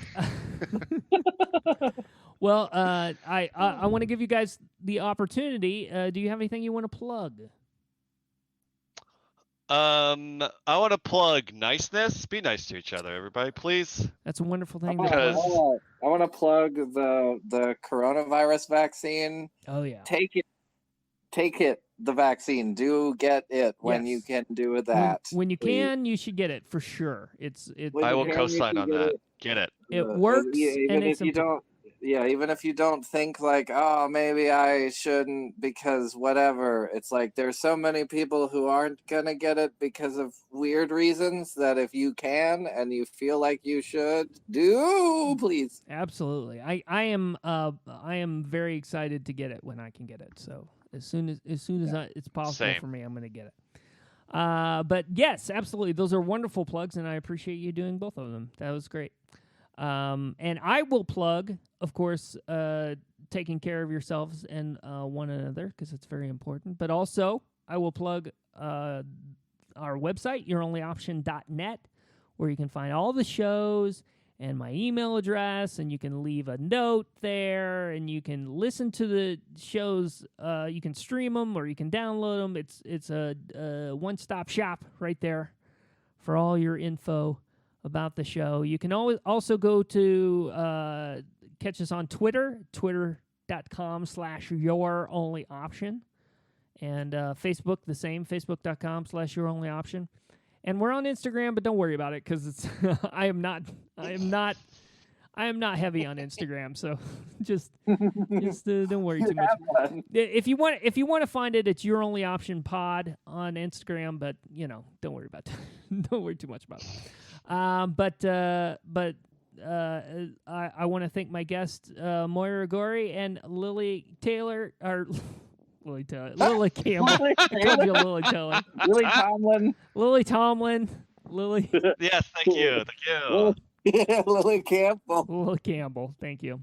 Well, I want to give you guys the opportunity. Do you have anything you want to plug? I want to plug niceness. Be nice to each other, everybody, please. That's a wonderful thing. Because- I want to plug the coronavirus vaccine. Oh yeah. Take it. The vaccine. Do get it when Yes. you can do that. When you please. can, you should get it for sure. When I you will can, co-sign you on can that. get Get it. It works, Even and if it's you don't. Yeah, even if you don't think like, oh, maybe I shouldn't because whatever. It's like there's so many people who aren't gonna get it because of weird reasons that if you can and you feel like you should, do please. Absolutely. I am very excited to get it when I can get it. So as soon as it's possible Same. for me, I'm going to get it. But yes, absolutely. Those are wonderful plugs, and I appreciate you doing both of them. That was great. And I will plug, of course, taking care of yourselves and one another because it's very important. But also, I will plug our website, youronlyoption.net, where you can find all the shows and my email address, and you can leave a note there, and you can listen to the shows. You can stream them or you can download them. It's a one-stop shop right there for all your info about the show. You can always also go to catch us on Twitter, twitter.com/youronlyoption, and Facebook the same, facebook.com/youronlyoption. And we're on Instagram, but don't worry about it because it's I am not heavy on Instagram, so just don't worry too much. If you want to find it, it's Your Only Option Pod on Instagram, but don't worry about that. Don't worry too much about it. I want to thank my guests, Moira Goree and Lily Taylor, or Lily Campbell. I called you Lily Taylor. Lily Tomlin. Lily. Yes, thank you. Lily Campbell. Lily Campbell. Thank you.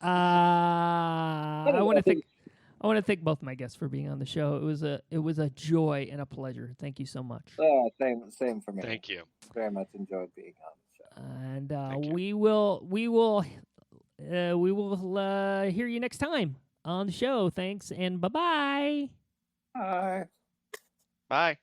I want to thank both my guests for being on the show. It was a joy and a pleasure. Thank you so much. Same for me. Thank you. Very much enjoyed being on the show. And we will hear you next time on the show. Thanks, and bye-bye. Bye. Bye.